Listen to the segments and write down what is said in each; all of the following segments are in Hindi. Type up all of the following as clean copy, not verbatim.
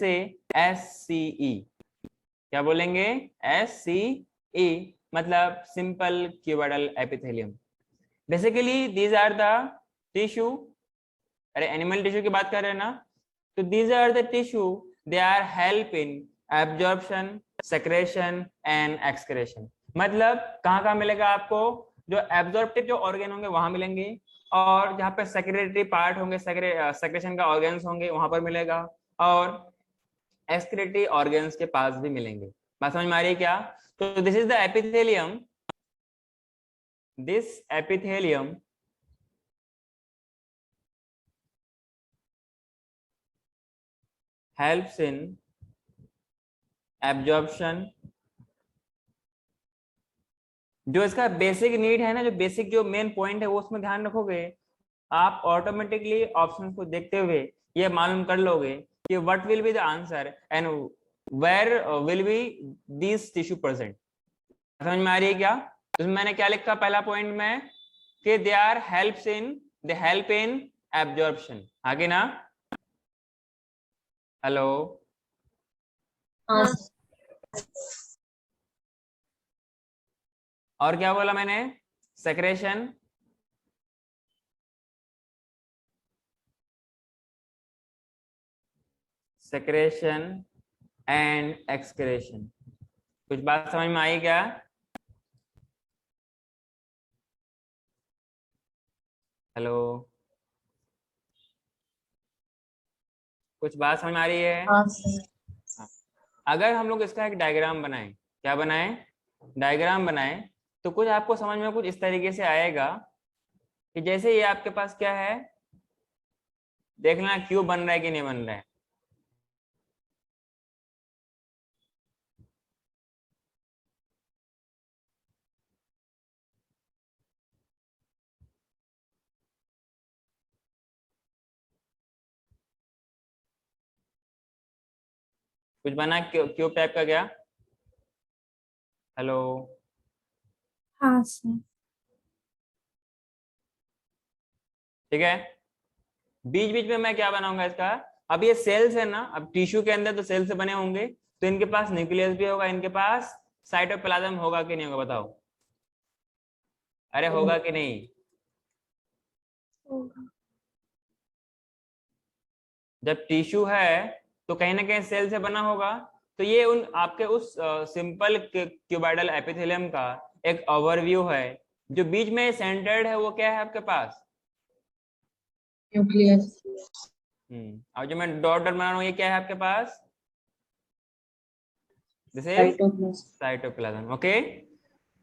से SCE, क्या बोलेंगे? SCE मतलब simple cuboidal epithelium. Basically these are the tissue, अरे एनिमल टिश्यू की बात कर रहे हैं ना, तो these are the tissue, they are help in absorption, secretion and excretion. मतलब कहाँ कहाँ मिलेगा आपको? जो एब्जॉर्प्टिव जो ऑर्गन होंगे वहां मिलेंगे, और जहाँ पे सेक्रेटरी पार्ट होंगे, सेक्रेशन का ऑर्गन्स होंगे वहां पर मिलेगा, और एक्सक्रेटरी ऑर्गन्स के पास भी मिलेंगे। बात समझ में आ रही है क्या? तो this is the epithelium, this epithelium helps in absorption, जो इसका बेसिक नीड है ना, जो बेसिक जो मेन पॉइंट है वो उसमें ध्यान रखोगे, आप ऑटोमेटिकली ऑप्शन को देखते हुए ये मालूम कर लोगे कि what will be the answer and where will be this tissue present. समझ में आ रही है क्या? तो मैंने क्या लिखा पहला पॉइंट में कि they are helps in, they help in absorption. आगे ना, हेलो, और क्या बोला मैंने? Secretion, secretion and excretion. कुछ बात समझ में आई क्या? हेलो, कुछ बात समझ में आ रही है? हाँ सर। हाँ। अगर हम लोग इसका एक डायग्राम बनाएं, क्या बनाएं? डायग्राम बनाएं, तो कुछ आपको समझ में कुछ इस तरीके से आएगा कि जैसे ये आपके पास क्या है, देखना क्यूब बन रहा है कि नहीं बन रहा है। कुछ बना क्यूब टाइप का क्या? हेलो, हाँ सर। ठीक है। बीच बीच में मैं क्या बनाऊंगा इसका? अब ये सेल्स है ना, अब टिश्यू के अंदर तो सेल से बने होंगे, तो इनके पास न्यूक्लियस भी होगा, इनके पास साइटोप्लाज्म होगा कि नहीं होगा? बताओ, अरे होगा कि नहीं? जब टिश्यू है तो कहीं ना कहीं सेल से बना होगा, तो ये उन आपके उस सिंपल क्यूबाइडल एपिथेलियम का एक ओवरव्यू है। जो बीच में सेंटर्ड है वो क्या है आपके पास? न्यूक्लियस। और जो मैं डॉट डॉट बना रहा हूँ ये क्या है आपके पास? This is cytoplasm. Cytoplasm. Okay,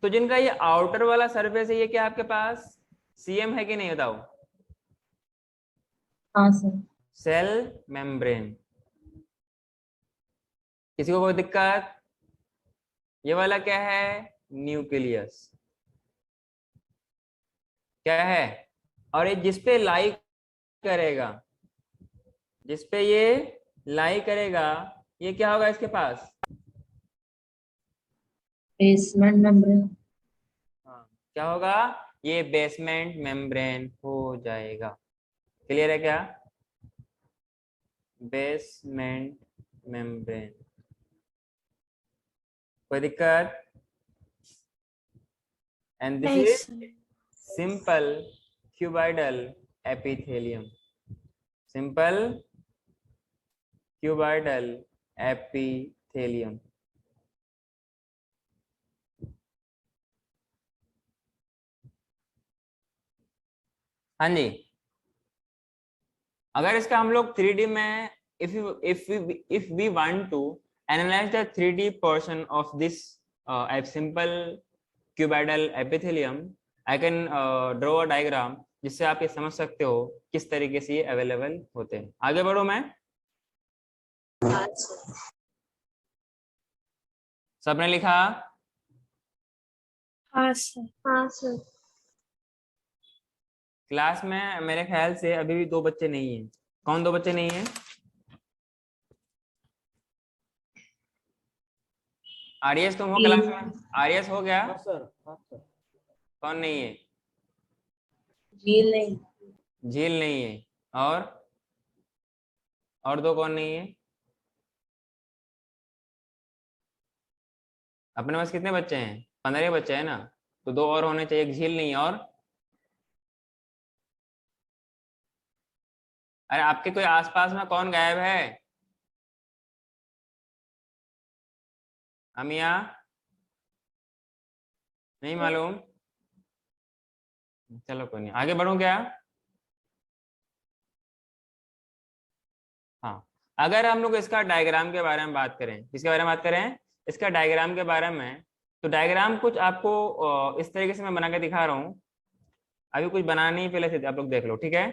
तो जिनका ये आउटर वाला सरफेस है ये क्या आपके पास? सीएम है कि नहीं? बताओ। हाँ सर। Cell membrane. किसी को कोई दिक्कत? ये वाला क्या है? न्यूक्लियस। क्या है? और ये जिसपे लाई करेगा, जिसपे ये लाई करेगा, ये क्या होगा इसके पास? Basement membrane. हाँ, क्या होगा? ये बेसमेंट मेम्ब्रेन हो जाएगा। क्लियर है क्या? Basement membrane. कोई दिक्कत? एंड दिस नहीं is sir. Simple cuboidal epithelium, simple cuboidal epithelium. हाँ जी। अगर इसका हम लोग 3D में, if we want to analyze the 3D portion of this a simple cuboidal epithelium, I can draw a diagram जिससे आप ये समझ सकते हो किस तरीके से ये अवेलेबल होते हैं। आगे बढ़ो मैं। सबने लिखा? हाँ सर। हाँ सर। क्लास में मेरे ख्याल से अभी भी 2 बच्चे नहीं है। कौन 2 बच्चे नहीं है? आर्यस तुम हो क्लास में? आर्यस हो गया? हाँ सर, हाँ सर। कौन नहीं है? झील नहीं। झील नहीं है। और 2 कौन नहीं है? अपने पास कितने बच्चे हैं? 15 बच्चे हैं ना, तो 2 और होने चाहिए, एक झील नहीं और। अरे आपके कोई आसपास में कौन गायब है? अमिया, नहीं मालूम? चलो कोई नहीं, आगे बढ़ूं क्या? हाँ, अगर हम लोग इसका डायग्राम के बारे में बात करें, किसके बारे में बात करें? इसका डायग्राम के बारे में। तो डायग्राम कुछ आपको इस तरीके से मैं बना के दिखा रहा हूँ। अभी कुछ बनाना नहीं, पहले से आप लोग देख लो, ठीक है?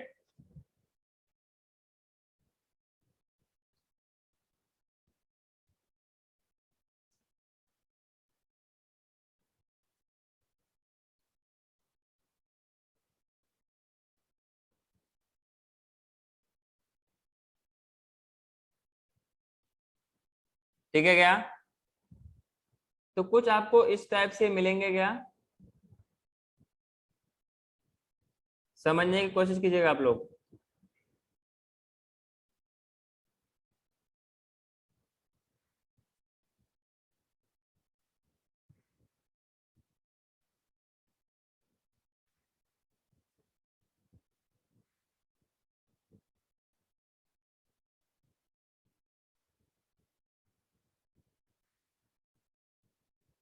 ठीक है क्या? तो कुछ आपको इस टाइप से मिलेंगे क्या? समझने की कोशिश कीजिएगा आप लोग।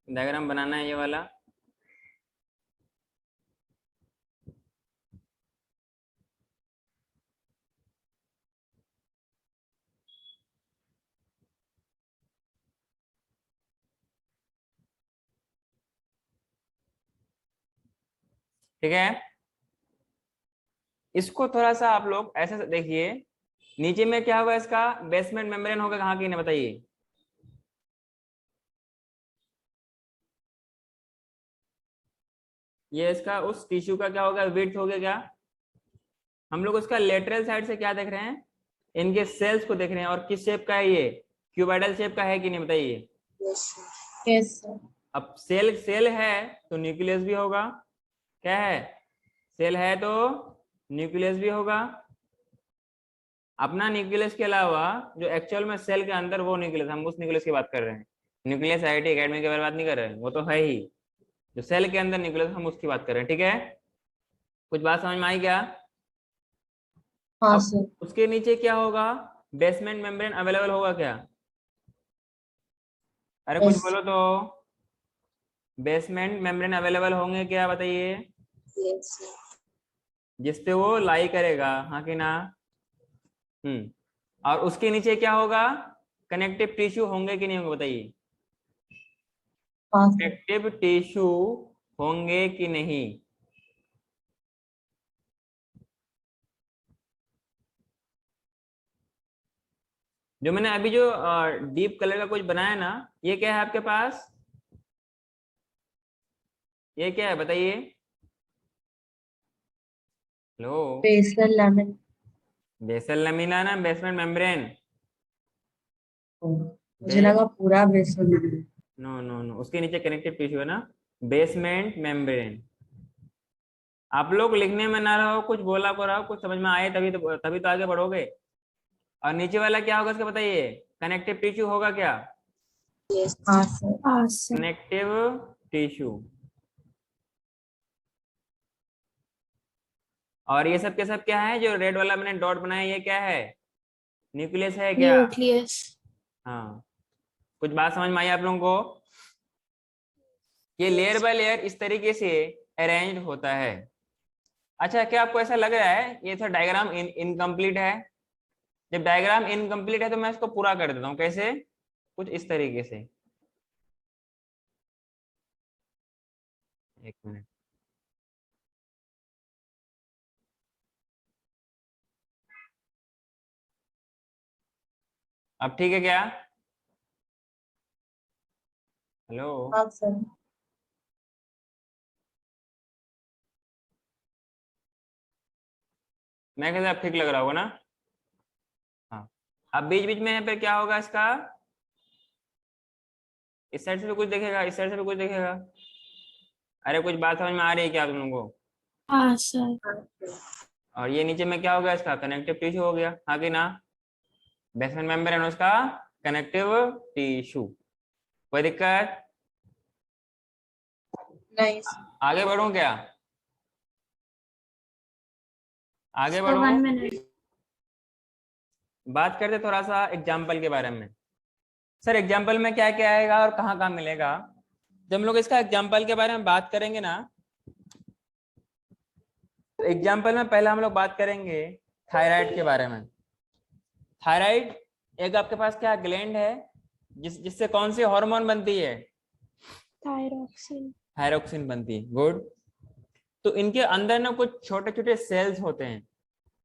डायग्राम बनाना है ये वाला। ठीक है, इसको थोड़ा सा आप लोग ऐसे से देखिए। नीचे में क्या होगा? इसका बेसमेंट मेम्ब्रेन होगा कहाँ की, ना बताइए? ये इसका उस टिश्यू का क्या होगा? विड्थ हो गया क्या? हम लोग उसका लेटरल साइड से क्या देख रहे हैं? इनके सेल्स को देख रहे हैं। और किस शेप का है ये? क्यूबाइडल शेप का है कि नहीं, बताइए? Yes sir. अब सेल सेल है तो न्यूक्लियस भी होगा। क्या है? सेल है तो न्यूक्लियस भी होगा। अपना न्यूक्लियस के अलावा जो एक्चुअल में सेल के अंदर वो न्यूक्लियस, हम उस न्यूक्लियस की बात कर रहे हैं। न्यूक्लियस आईआईटी एकेडमी के बारे में बात नहीं कर रहे हैं, वो तो है ही। जो सेल के अंदर न्यूक्लियस, हम उसकी बात कर रहे हैं, ठीक है? कुछ बात समझ में आई क्या? हाँ अब सर। उसके नीचे क्या होगा? बेसमेंट मेम्ब्रेन अवेलेबल होगा क्या? अरे कुछ यस। बोलो तो। बेसमेंट मेम्ब्रेन अवेलेबल होंगे क्या, बताइए? यस। जिसपे वो लाई करेगा, हाँ कि ना? और उसके नीचे क्या होगा? कनेक्टिव टिश्यू होंगे कि नहीं होंगे, बताइए? हाँ सर। कनेक्टिव टिश्यू होंगे कि नहीं? जो मैंने अभी जो डीप कलर का कुछ बनाया ना, ये क्या है आपके पास? ये क्या है, बताइए? Hello? Basal lamina. Basal lamina ना बेसमेंट मेम्ब्रेन? मुझे लगा पूरा basal lamina. No no no, उसके नीचे कनेक्टिव टिश्यू है ना, बेसमेंट मेम्ब्रेन। आप लोग लिखने में ना रहो, कुछ बोला को रहो, कुछ समझ में आए तभी तो आगे बढ़ोगे। और नीचे वाला क्या होगा इसका, बताइए? कनेक्टिव टिश्यू होगा क्या? हाँ सर। हाँ सर। Connective tissue. और ये सब के सब क्या है? जो रेड वाला मैंने डॉट बनाया, ये क्या है? न्यूक्लियस है क्या? न्यूक्लियस। हाँ। कुछ बात समझ में आई आप लोगों को? ये लेयर बाय लेयर इस तरीके से अरेंज होता है। अच्छा, क्या आपको ऐसा लग रहा है ये था डायग्राम इनकम्प्लीट है? जब डायग्राम इनकम्प्लीट है तो मैं इसको पूरा कर देता हूँ, कैसे? कुछ इस तरीके से। एक मिनट। अब ठीक है क्या? हेलो? हाँ सर। मैं कैसे, अब ठीक लग रहा होगा ना? हाँ। अब बीच बीच में फिर क्या होगा इसका? इस साइड से भी कुछ देखेगा, इस साइड से भी कुछ देखेगा। अरे कुछ बात समझ में आ रही है क्या तुम लोगों को? हाँ सर। और ये नीचे में क्या होगा? इसका कनेक्टिव टिश्यू हो गया, हाँ कि ना? बेसमेंट मेम्ब्रेन उसका कनेक्टिव टिश्यू। कोई दिक्कत? नहीं आगे बढ़ूं क्या? आगे सर, बढ़ूं? 1 मिनट। बात करते थोड़ा सा एग्जाम्पल के बारे में। सर एग्जाम्पल में क्या क्या आएगा और कहाँ कहाँ मिलेगा? जब हम लोग इसका एग्जाम्पल के बारे में बात करेंगे ना, तो एग्जाम्पल में पहले हम लोग बात करेंगे थायराइड के बारे में। थायराइड एक आपके पास क्या ग्लैंड है जिससे कौन सी हार्मोन बनती है? थायरॉक्सिन। थायरोक्सिन बनती है। गुड। तो इनके अंदर ना कुछ छोटे छोटे सेल्स होते हैं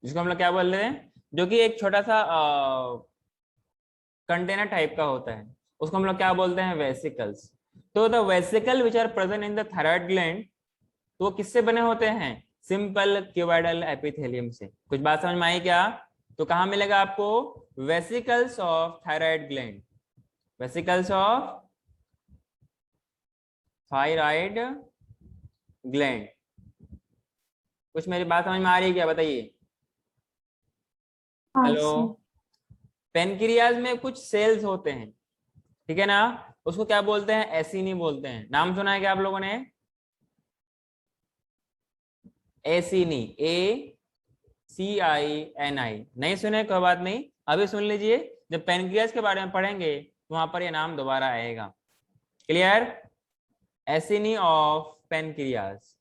जिसको हम लोग क्या बोल रहे हैं, जो कि एक छोटा सा कंटेनर टाइप का होता है, उसको हम लोग क्या बोलते हैं? वेसिकल्स। तो the vesicle which are present in the thyroid gland, तो वो किससे बने होते हैं? सिंपल क्यूबॉइडल एपिथेलियम से। कुछ बात समझ में आई क्या? तो कहाँ मिलेगा आपको? Vesicles of thyroid gland. Vesicles of thyroid gland. कुछ मेरी बात समझ में आ रही है क्या? बताइए। हेलो। पेनक्रियाज में कुछ सेल्स होते हैं, ठीक है ना? उसको क्या बोलते हैं? एसिनी बोलते हैं। नाम सुना है क्या आप लोगों ने? एसिनी, ACINI। नहीं सुने? कोई बात नहीं, अभी सुन लीजिए। जब पेनक्रियाज के बारे में पढ़ेंगे तो वहां पर ये नाम दोबारा आएगा। क्लियर? Acini of pancreas.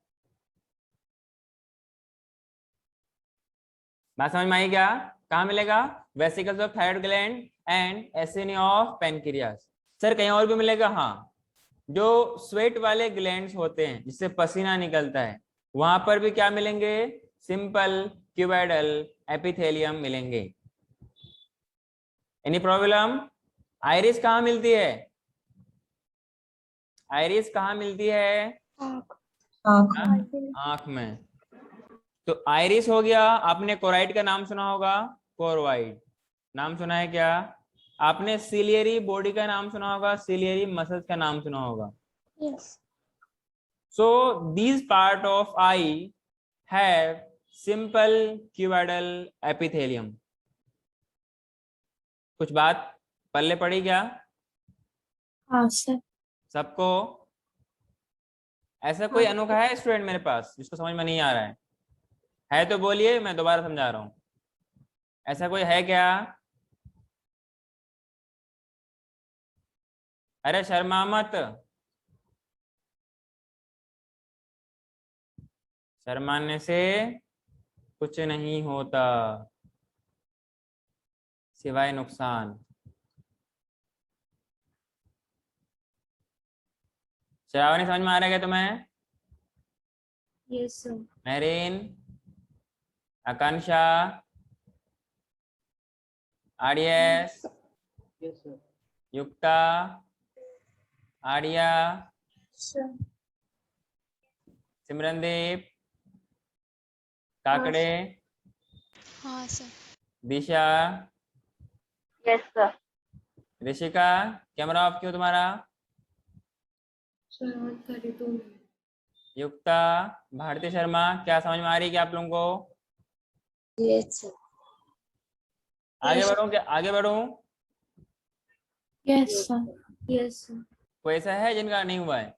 बात समझ में आई क्या? कहाँ मिलेगा? Vesicles of thyroid gland and acini of pancreas. Sir कहीं और भी मिलेगा? हाँ, जो स्वेट वाले ग्लैंड्स होते हैं जिससे पसीना निकलता है, वहां पर भी क्या मिलेंगे? सिंपल क्यूबॉइडल एपिथेलियम मिलेंगे। Any problem? आइरिस कहाँ मिलती है? आइरिस कहाँ मिलती है? आंख में। तो आइरिस हो गया। आपने कोराइड का नाम सुना होगा, कोरवाइड। नाम सुना है क्या? आपने सिलियरी बॉडी का नाम सुना होगा, सिलियरी मसल्स का नाम सुना होगा। Yes. So these part of eye have simple cuboidal epithelium. कुछ बात पल्ले पड़ी क्या हाँ सर। सबको? ऐसा कोई अनोखा है स्टूडेंट मेरे पास जिसको समझ में नहीं आ रहा है तो बोलिए, मैं दोबारा समझा रहा हूँ। ऐसा कोई है क्या? अरे शर्मा मत, शर्माने से कुछ नहीं होता सिवाय नुकसान। श्रावणी समझ में आ रहा है क्या तुम्हें? Yes sir. Merin, Akanksha, Aryas, Yukta, Arya, sir. Simrandeep, Kakade, हाँ sir. Disha, yes sir. Rishika. Camera off क्यों तुम्हारा? सर ऑन करे तो। युक्ता, भारती शर्मा, क्या समझ में आ रही है क्या आप लोगों को? Yes sir. आगे बढ़ूं क्या? आगे बढ़ूं? Yes sir. Yes sir. कोई ऐसा है जिनका नहीं हुआ है?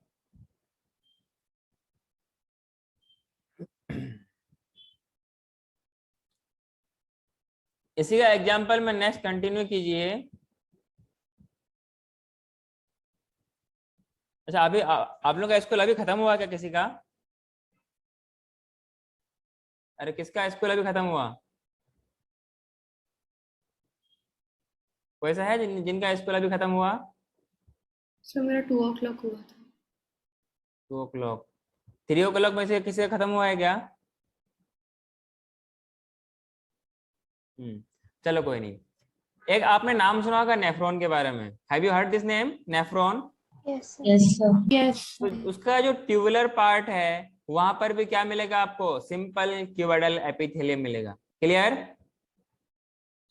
इसी का एग्जाम्पल में नेक्स्ट कंटिन्यू कीजिए। अच्छा अभी आप लोग का स्कूल अभी खत्म हुआ क्या किसी का? अरे किसका स्कूल अभी खत्म हुआ? कोई ऐसा है जिनका स्कूल अभी खत्म हुआ? सर मेरा 2 o'clock हुआ था। 2 o'clock। 3 o'clock में से किसी का खत्म हुआ है क्या? चलो कोई नहीं। एक आपने नाम सुना होगा नेफ्रॉन के बारे में। Have you heard this name, nephron? Yes sir. Yes तो सर। उसका जो ट्यूबुलर पार्ट है वहां पर भी क्या मिलेगा आपको? सिंपल क्यूबॉइडल एपिथेलियम मिलेगा। Clear?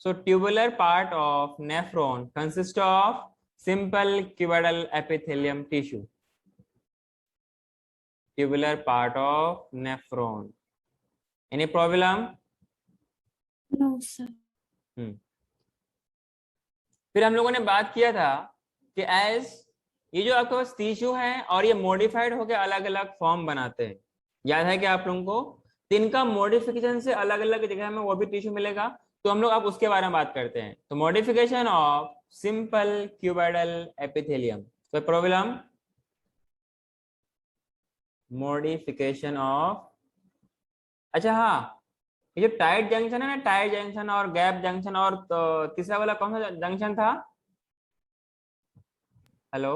So tubular part of nephron consist of simple cuboidal epithelium tissue. Tubular part of nephron. Any problem? No sir. फिर हम लोगों ने बात किया था कि एज ये जो आपके पास टिश्यू है और ये मॉडिफाइड होकर अलग अलग फॉर्म बनाते हैं, याद है क्या आप लोगों को? तो इनका मॉडिफिकेशन से अलग अलग जगह में वो भी टिश्यू मिलेगा, तो हम लोग अब उसके बारे में बात करते हैं। तो modification of simple cuboidal epithelium, कोई प्रॉब्लम? मॉडिफिकेशन ऑफ, अच्छा हाँ, ये जो टाइट जंक्शन है ना, टाइट जंक्शन और गैप जंक्शन, और तो तीसरा वाला कौन सा जंक्शन था? हेलो,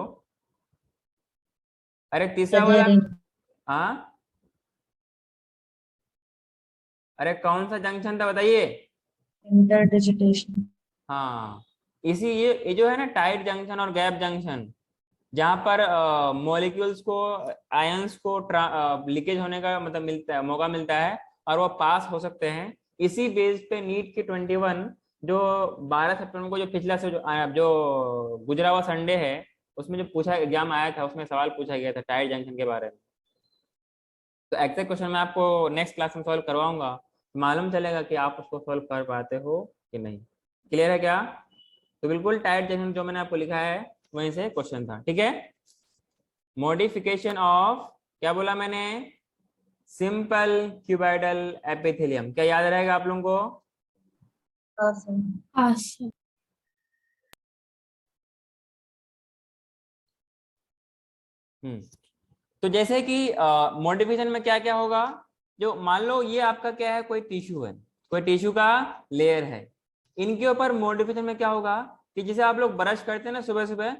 अरे तीसरा वाला, हाँ, अरे कौन सा जंक्शन था बताइए? इंटरडिजिटेशन। हाँ, इसी ये जो है ना टाइट जंक्शन और गैप जंक्शन, जहां पर मॉलिक्यूल्स को, आयंस को लीकेज होने का मतलब मिलता है, मौका मिलता है और वो पास हो सकते हैं। इसी बेस पे नीट की 21 जो 12 सितंबर को जो पिछला से जो गुजरा हुआ संडे है, उसमें जो पूछा एग्जाम आया था, उसमें सवाल पूछा गया था टाइट जंक्शन के बारे में। तो एग्जैक्ट क्वेश्चन मैं आपको नेक्स्ट क्लास में सॉल्व करवाऊंगा, मालूम चलेगा कि आप उसको सॉल्व कर पाते हो कि नहीं। क्लियर है क्या? तो बिल्कुल टाइट जंक्शन जो मैंने आपको लिखा है वहीं से क्वेश्चन था, ठीक है। मॉडिफिकेशन ऑफ, क्या बोला मैंने? सिंपल क्यूबॉइडल एपिथेलियम, क्या याद रहेगा आप लोगों को? हाँ सर। तो जैसे कि मॉडिफिकेशन में क्या क्या होगा, जो मान लो ये आपका क्या है, कोई टिश्यू है, कोई टिश्यू का लेयर है, इनके ऊपर मॉडिफिकेशन में क्या होगा कि जैसे आप लोग ब्रश करते हैं ना सुबह सुबह,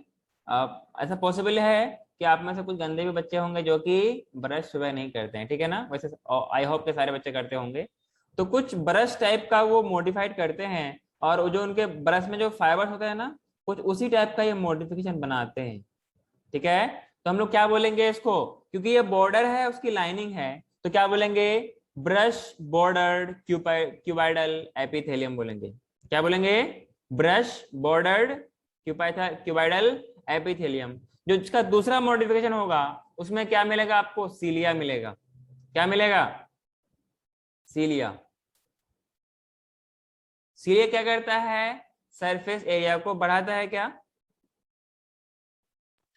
ऐसा पॉसिबल है कि आप में से कुछ गंदे भी बच्चे होंगे जो कि ब्रश सुबह नहीं करते हैं, ठीक है ना? वैसे आई होप के सारे बच्चे करते होंगे। तो कुछ ब्रश टाइप का वो मॉडिफाइड करते हैं, और जो उनके ब्रश में जो फाइबर्स होते हैं ना, कुछ उसी टाइप का ये मॉडिफिकेशन बनाते हैं, ठीक है। तो हम लोग क्या बोलेंगे इसको, क्योंकि ये बॉर्डर है उसकी लाइनिंग है, तो क्या बोलेंगे? ब्रश बॉर्डर्ड क्यूबाइडल एपिथेलियम बोलेंगे। क्या बोलेंगे? Brush bordered cuboidal epithelium. जो इसका दूसरा मॉडिफिकेशन होगा उसमें क्या मिलेगा आपको? सीलिया मिलेगा। क्या मिलेगा? सीलिया। सीलिया क्या करता है? सरफेस एरिया को बढ़ाता है। क्या?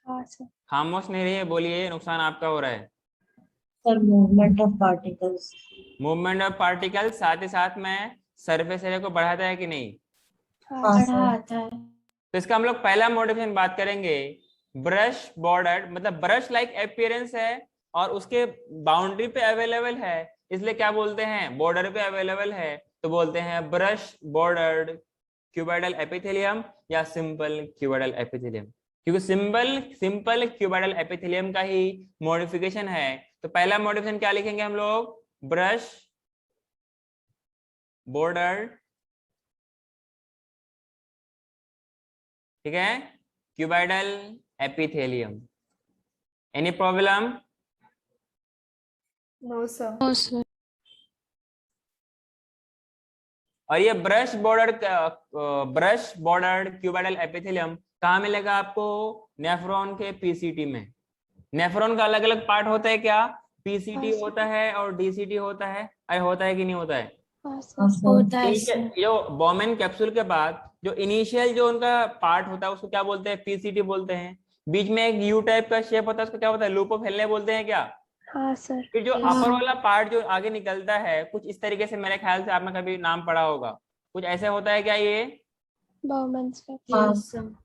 हाँ सर। खामोश नहीं रहिए, बोलिए, नुकसान आपका हो रहा है। Sir movement of particles. Movement of particle, साथ ही साथ में सरफेस एरिया को बढ़ाता है कि नहीं? बढ़ाता है। तो इसका हम लोग पहला मॉडिफिकेशन बात करेंगे, ब्रश बॉर्डर, मतलब ब्रश लाइक अपीयरेंस है और उसके बाउंड्री पे अवेलेबल है, इसलिए क्या बोलते हैं? बॉर्डर पे अवेलेबल है, तो बोलते हैं ब्रश बॉर्डर्ड क्यूबाइडल एपिथेलियम या सिंपल क्यूबाइडल एपिथेलियम, क्योंकि सिंपल क्यूबाइडल एपिथेलियम का ही मॉडिफिकेशन है। तो पहला मॉडिफिकेशन क्या लिखेंगे हम लोग? ब्रश बॉर्डर्ड, ठीक है, cuboidal epithelium. Any problem? No sir. No sir. और ये ब्रश बॉर्डर्ड क्यूबाइडल एपिथेलियम कहाँ मिलेगा आपको? नेफ्रॉन के पीसीटी में। नेफ्रॉन का अलग अलग पार्ट होता है क्या? पीसीटी होता है और डीसीटी होता है। अरे होता है कि नहीं होता है? होता है सर। जो बोमेन कैप्सूल के बाद जो इनिशियल जो उनका पार्ट होता है उसको क्या बोलते हैं? पीसीटी बोलते हैं। बीच में एक यू टाइप का शेप होता है, उसको क्या होता है? लूप ऑफ हेनले बोलते हैं क्या? हाँ सर। फिर जो अपर वाला पार्ट जो आगे निकलता है कुछ इस तरीके से, मेरे ख्याल से आपने कभी नाम पढ़ा होगा, कुछ ऐसे होता है क्या ये? बाउमेंस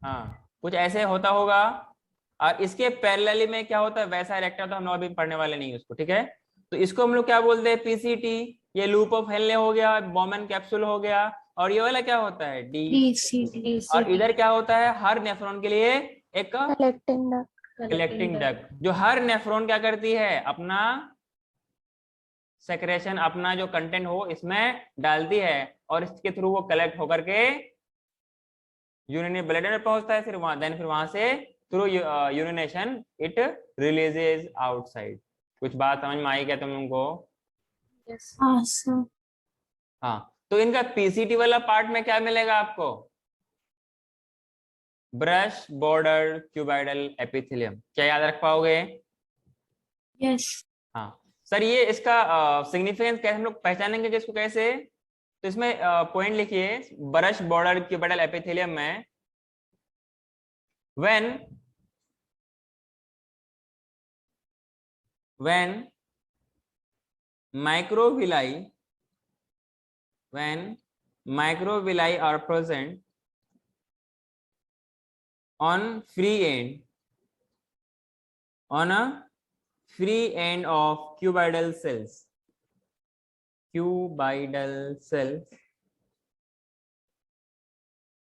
हाँ, कुछ ऐसे होता होगा। और इसके पैरेलली में क्या होता है? वैसा रेक्टर, तो हम लोग अभी पढ़ने वाले नहीं उसको, ठीक है। तो इसको हम लोग क्या बोलते हैं? पीसीटी। ये लूप ऑफ हेनले हो गया, बोमेन कैप्सूल हो गया, और ये वाला क्या होता है? डी। और इधर क्या होता है? हर नेफ्रॉन के लिए एक कलेक्टिंग डक्ट, जो हर नेफ्रॉन क्या करती है? अपना सेक्रेशन, अपना जो कंटेंट हो इसमें डालती है, और इसके थ्रू वो कलेक्ट होकर के यूरिनरी ब्लैडर में पहुंचता है, फिर वहां से through urination it releases outside. कुछ बात समझ में आई क्या तुम लोगों को? हाँ सर। हाँ, तो इनका पीसीटी वाला पार्ट में क्या मिलेगा आपको? Brush border cuboidal epithelium. क्या याद रख पाओगे? यस। हाँ सर, ये इसका सिग्निफिकेंस कैसे हम लोग पहचानेंगे कि इसको कैसे? तो इसमें पॉइंट लिखिए, ब्रश बॉर्डर क्यूबाइडल एपिथेलियम में when when microvilli are present on a free end of cuboidal cells,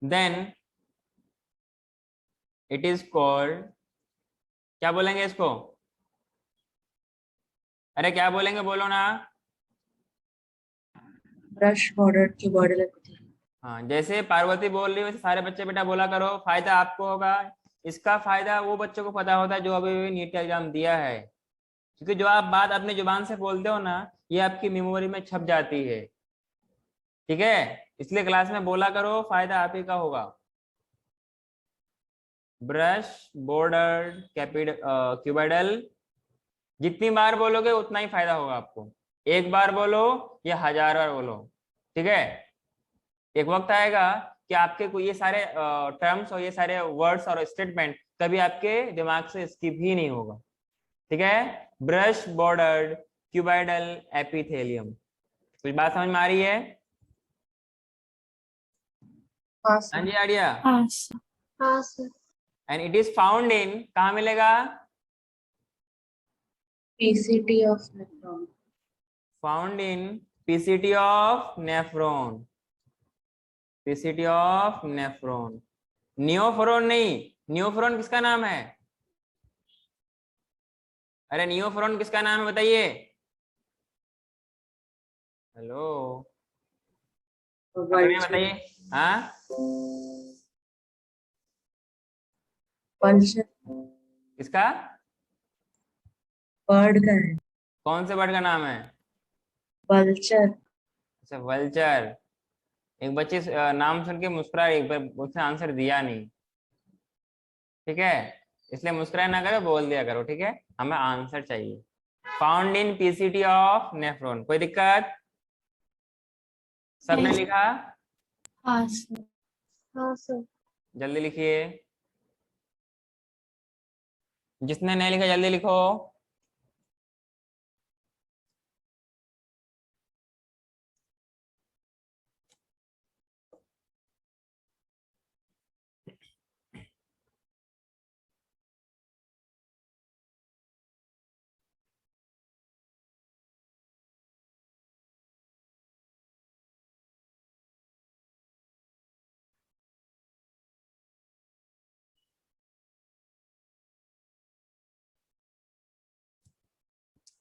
then it is called, क्या बोलेंगे इसको? अरे क्या बोलेंगे, बोलो ना। brush bordered cuboidal epithelium. हाँ, जैसे पार्वती बोल रही है वैसे सारे बच्चे बेटा बोला करो। फायदा आपको होगा, इसका फायदा वो बच्चों को पता होता है जो अभी नीट का एग्जाम दिया है, क्योंकि जो आप बात अपनी जुबान से बोलते हो ना, ये आपकी मेमोरी में छप जाती है। ठीक है, इसलिए क्लास में बोला करो, फायदा आप ही का होगा। ब्रश बॉर्डर्ड क्यूबाइडल, जितनी बार बोलोगे उतना ही फायदा होगा आपको। एक बार बोलो या 1000 बार बोलो, ठीक है। एक वक्त आएगा कि आपके को ये सारे टर्म्स और ये सारे वर्ड्स और स्टेटमेंट कभी आपके दिमाग से स्किप ही नहीं होगा। ठीक है, ब्रश बॉर्डर्ड क्यूबाइडल एपिथेलियम, कुछ बात समझ में आ रही है? हाँ हाँ सर. जी आर्या। हाँ सर. हाँ sir. And it is found in, कहाँ मिलेगा? PCT of nephron. Found in PCT of nephron, PCT of nephron, neophron नहीं। नियोफ्रॉन किसका नाम है? अरे नियोफ्रॉन किसका नाम है बताइए। हेलो, बताइए। हाँ, Vulture. किसका? Bird का है. कौन से बर्ड का नाम है? Vulture. अच्छा, वल्चर। एक बच्चे नाम सुन के मुस्कुराए, एक बार उसने आंसर दिया नहीं। ठीक है, इसलिए मुस्कुराए ना करो, बोल दिया करो। ठीक है, हमें आंसर चाहिए। Found in PCT of nephron, कोई दिक्कत? सबने नहीं। लिखा? हाँ सर. हाँ सर. जल्दी लिखिए, जिसने नहीं लिखा जल्दी लिखो।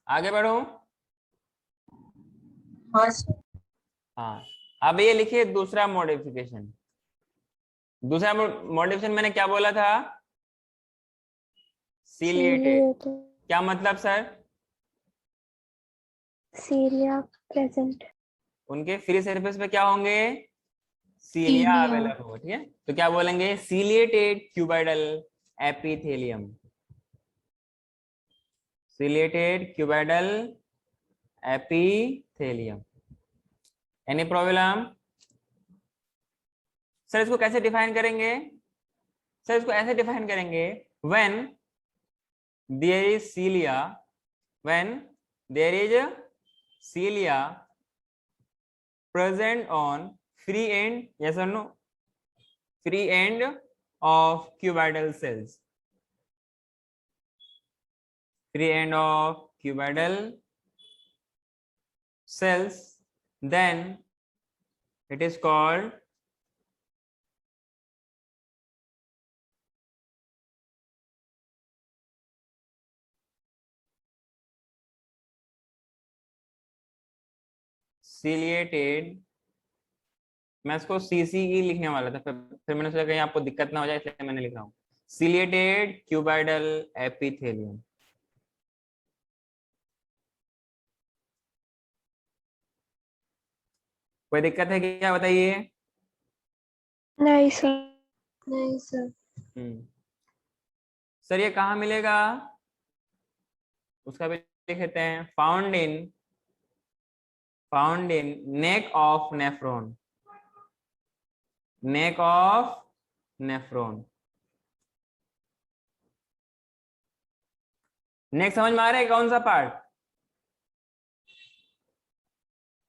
आगे बढ़ो। हाँ सर. हाँ, अब ये लिखिए दूसरा मॉडिफिकेशन। दूसरा मॉडिफिकेशन मैंने क्या बोला था? सीलिएटेड। क्या मतलब सर? सीलिया प्रेजेंट. उनके फ्री सरफेस पे क्या होंगे? सीलिया सीलिया. अवेलेबल होगा। ठीक है, तो क्या बोलेंगे? Ciliated cuboidal epithelium, ciliated cuboidal epithelium. Any problem? Sir इसको कैसे डिफाइन करेंगे? सर इसको ऐसे डिफाइन करेंगे, when there is cilia, when there is cilia present on free end, yes or no? Free end of cuboidal cells, free end of cuboidal cells, then it is called ciliated। मैं इसको CCE लिखने वाला था, फिर मैंने सोचा कहीं आपको दिक्कत ना हो जाए, इसलिए मैंने लिखा हूँ ciliated cuboidal epithelium। कोई दिक्कत है क्या बताइए? नहीं सर. नहीं सर. सर ये कहाँ मिलेगा? उसका भी लिख लेते हैं। Found in neck of nephron, neck of nephron. Neck समझ में आ रहा है कौन सा पार्ट?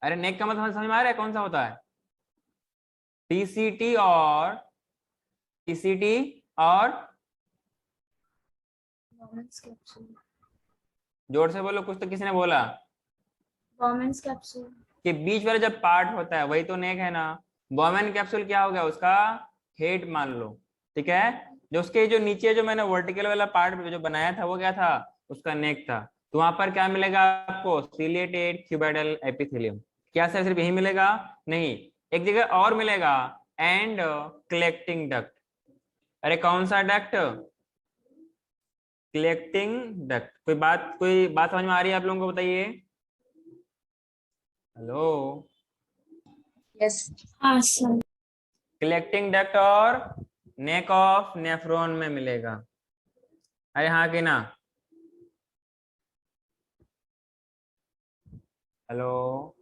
अरे नेक का मतलब समझ में आ रहा है कौन सा होता है? टीसीटी और टीसीटी और Bowman's capsule. जोर से बोलो, कुछ तो किसी ने बोला Bowman's capsule. कि बीच वाला जब पार्ट होता है वही तो नेक है ना। बॉमैन कैप्सूल क्या हो गया? उसका हेड मान लो, ठीक है। जो उसके जो नीचे जो मैंने वर्टिकल वाला पार्ट जो बनाया था वो क्या था? उसका नेक था। तो वहां पर क्या मिलेगा आपको? Ciliated cuboidal epithelium. क्या सर सिर्फ यही मिलेगा? नहीं, एक जगह और मिलेगा, एंड कलेक्टिंग डक्ट। अरे कौन सा डक्ट? Collecting duct. कोई बात समझ में आ रही है आप लोगों को? बताइए। Hello, Yes. हाँ सर। कलेक्टिंग डक्ट और नेक ऑफ नेफ्रॉन में मिलेगा। अरे हाँ कि ना? Hello,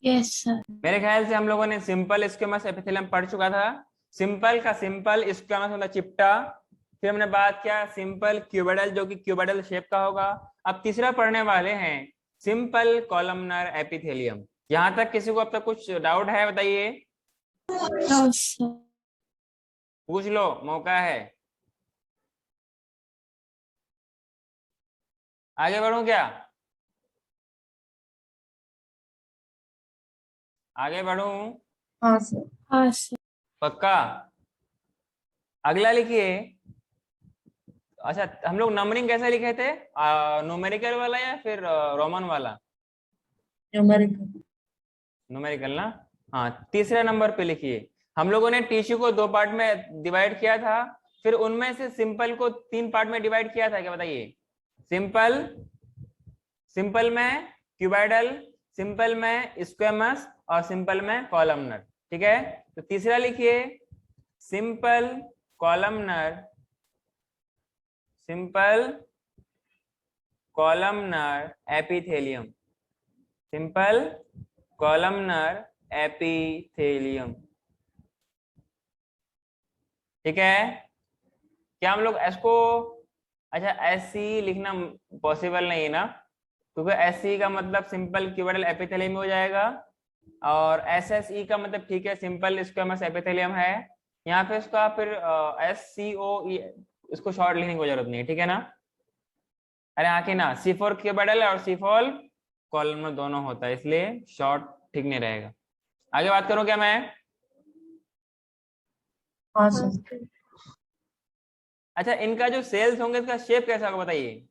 yes sir. मेरे ख्याल से हम लोगों ने सिंपल स्क्वेमस एपिथेलियम पढ़ चुका था। सिंपल का सिंपल, स्क्वेमस मतलब चिपटा। फिर हमने बात किया सिंपल क्यूबाइडल, जो कि क्यूबाइडल शेप का होगा। अब तीसरा पढ़ने वाले हैं सिंपल कॉलमनर एपिथेलियम। यहाँ तक किसी को अब तक कुछ डाउट है? बताइए, नो सर। पूछ लो, मौका है। आगे बढ़ूं क्या? आगे बढ़ूं? हाँ सर। हाँ सर। पक्का? अगला लिखिए। अच्छा, हम लोग नंबरिंग कैसे लिखे थे? न्यूमेरिकल वाला या फिर रोमन वाला? न्यूमेरिकल। न्यूमेरिकल ना। हाँ, तीसरे नंबर पे लिखिए। हम लोगों ने टिश्यू को 2 पार्ट में डिवाइड किया था, फिर उनमें से सिंपल को 3 पार्ट में डिवाइड किया था। क्या बताइए? सिंपल, सिंपल में क्यूबाइडल, सिंपल में स्क्वेमस और सिंपल में कॉलमनर। ठीक है, तो तीसरा लिखिए simple columnar, simple columnar epithelium, simple columnar epithelium. ठीक है, क्या हम लोग इसको, अच्छा एससी लिखना पॉसिबल नहीं है ना, क्योंकि एससी का मतलब सिंपल क्यूबाइडल एपिथेलियम हो जाएगा, और एसएसई का मतलब ठीक है सिंपल स्क्वेमस एपिथेलियम है। यहाँ पे इसका फिर एससीओई, इसको शॉर्ट लिखने की जरूरत नहीं है, ठीक है ना। अरे आके ना C4 क्यूबाइडल और C4 कॉलमनर दोनों होता है, इसलिए शॉर्ट ठीक नहीं रहेगा। आगे बात करूं क्या मैं? हाँ सर। अच्छा, इनका जो सेल्स होंगे इसका शेप कैसा होगा बताइए?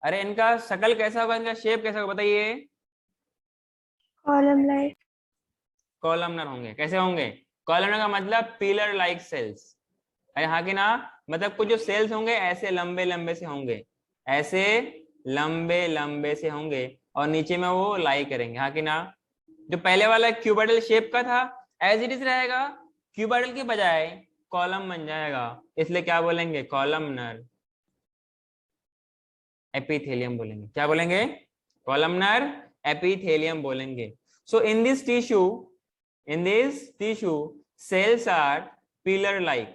अरे इनका शक्ल कैसा होगा, इनका शेप कैसा होगा बताइए? Column like. कॉलमनर होंगे। कैसे होंगे? कॉलमनर का मतलब पिलर लाइक सेल्स। अरे हाँ कि ना, मतलब कुछ जो सेल्स होंगे ऐसे लंबे लंबे से होंगे, ऐसे लंबे लंबे से होंगे, और नीचे में वो लाई करेंगे। हाँ कि ना? जो पहले वाला क्यूबाइडल शेप का था एज इट इज रहेगा, क्यूबाइडल के बजाय कॉलम बन जाएगा, इसलिए क्या बोलेंगे? कॉलमनर एपिथेलियम बोलेंगे। क्या बोलेंगे? कॉलमनर एपिथेलियम बोलेंगे। So in this tissue, in this tissue cells are pillar like.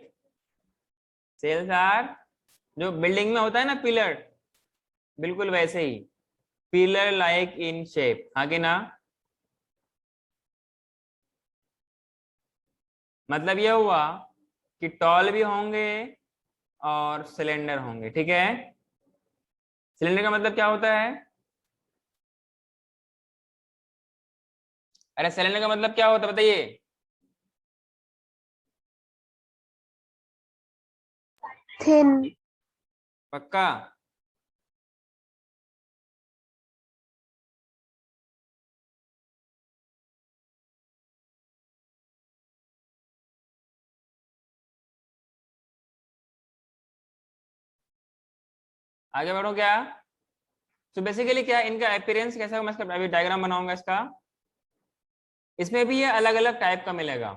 Cells are, जो बिल्डिंग में होता है ना पिलर, बिल्कुल वैसे ही पिलर लाइक इन शेप। हाँ कि ना? मतलब यह हुआ कि टॉल भी होंगे और सिलेंडर होंगे। ठीक है, सिलेंडर का मतलब क्या होता है? अरे सिलेंडर का मतलब क्या होता है बताइए? थिन। पक्का? आगे बढ़ो क्या? तो बेसिकली क्या इनका अपीयरेंस कैसा होगा, मैं इसका अभी डायग्राम बनाऊंगा इसका। इसमें भी ये अलग अलग टाइप का मिलेगा।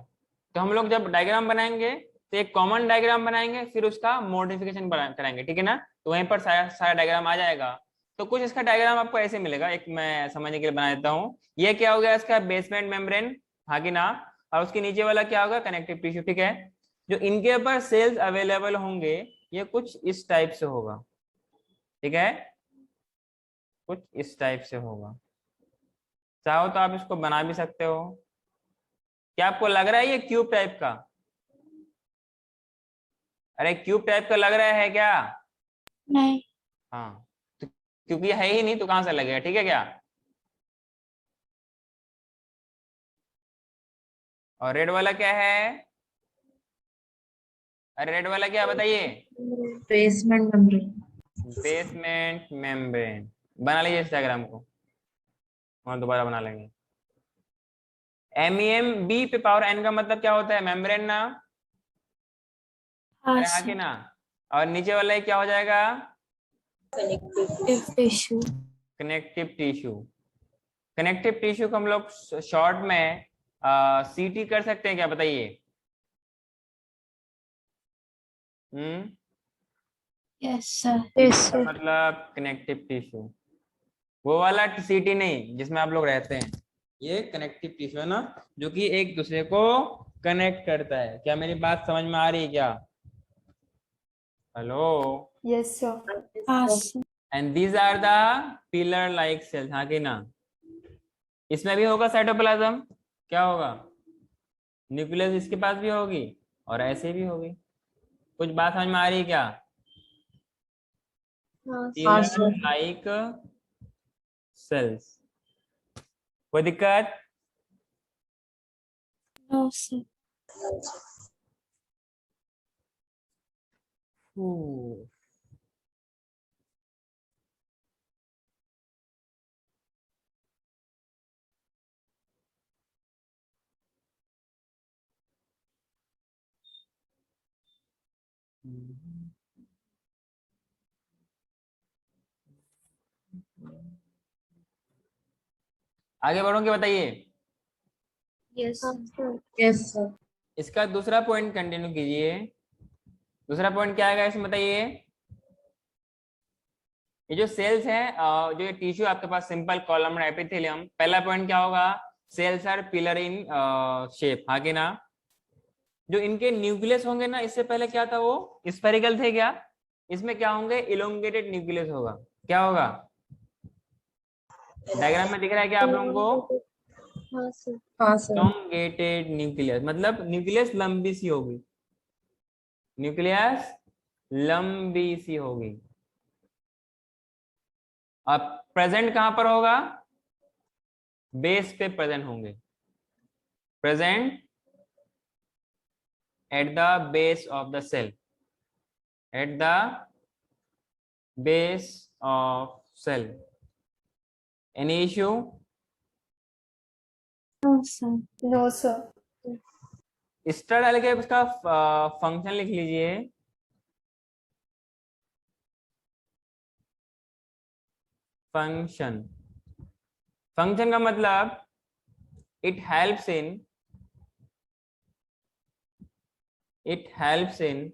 तो हम लोग जब डायग्राम बनाएंगे तो एक कॉमन डायग्राम बनाएंगे, फिर उसका मॉडिफिकेशन कराएंगे, ठीक है ना। तो वहीं पर सारा सारा डायग्राम आ जाएगा। तो कुछ इसका डायग्राम आपको ऐसे मिलेगा, एक मैं समझने के लिए बना देता हूँ। ये क्या हो गया? इसका बेसमेंट मेम्ब्रेन, हाँ कि ना। और उसके नीचे वाला क्या होगा? Connective tissue. ठीक है, जो इनके ऊपर सेल्स अवेलेबल होंगे ये कुछ इस टाइप से होगा, ठीक है, कुछ इस टाइप से होगा। चाहो तो आप इसको बना भी सकते हो। क्या आपको लग रहा है ये क्यूब टाइप का? अरे क्यूब टाइप का लग रहा है क्या? नहीं। हाँ, तो क्योंकि है ही नहीं तो कहां से लगेगा, ठीक है क्या? और रेड वाला क्या है? अरे रेड वाला क्या बताइए? Basement membrane. Basement membrane. बना लीजिए इस डायग्राम को और दोबारा बना लेंगे। MEM B पे पावर N का मतलब क्या होता है? मेम्ब्रेन ना? हाँ अरे हाँ कि सर। ना? और नीचे वाला ये क्या हो जाएगा? Tissue. Connective tissue. Connective tissue को हम लोग शॉर्ट में CT कर सकते हैं क्या बताइए? Yes sir. Yes sir. मतलब कनेक्टिव टिश्यू, वो वाला CT नहीं जिसमें आप लोग रहते हैं, ये कनेक्टिव टिश्यू है ना, जो कि एक दूसरे को कनेक्ट करता है। क्या मेरी बात समझ में आ रही है क्या? हेलो? Yes, sir. हाँ sir. And these are the pillar like cells, हाँ कि ना? इसमें भी होगा साइटोप्लाज्म, क्या होगा? न्यूक्लियस इसके पास भी होगी और ऐसे भी होगी। कुछ बात समझ में आ रही है क्या? हाँ पिलर सर। Like cells. कोई दिक्कत? No sir. आगे बढ़ोगे बताइए। Yes sir. Yes sir. इसका दूसरा पॉइंट कंटिन्यू कीजिए। दूसरा पॉइंट क्या आएगा इसमें बताइए? ये जो सेल्स है, जो ये टिश्यू आपके पास सिंपल कॉलम एपिथेलियम, पहला पॉइंट क्या होगा? Cells are pillar in shape, हाँ कि ना? जो इनके न्यूक्लियस होंगे ना, इससे पहले क्या था, वो स्फेरिकल थे क्या? इसमें क्या होंगे? इलोंगेटेड न्यूक्लियस होगा। क्या होगा? डायग्राम में दिख रहा है क्या आप लोगों को? हाँ सर। हाँ सर। इलोंगेटेड न्यूक्लियस मतलब न्यूक्लियस लंबी सी होगी, न्यूक्लियस लंबी सी होगी। अब प्रेजेंट कहां पर होगा? बेस पे प्रेजेंट होंगे, present at the base of the cell, at the base of cell. Any issue? No sir. No, sir. Star डाल के उसका फंक्शन लिख लीजिए। फंक्शन, फंक्शन का मतलब it helps in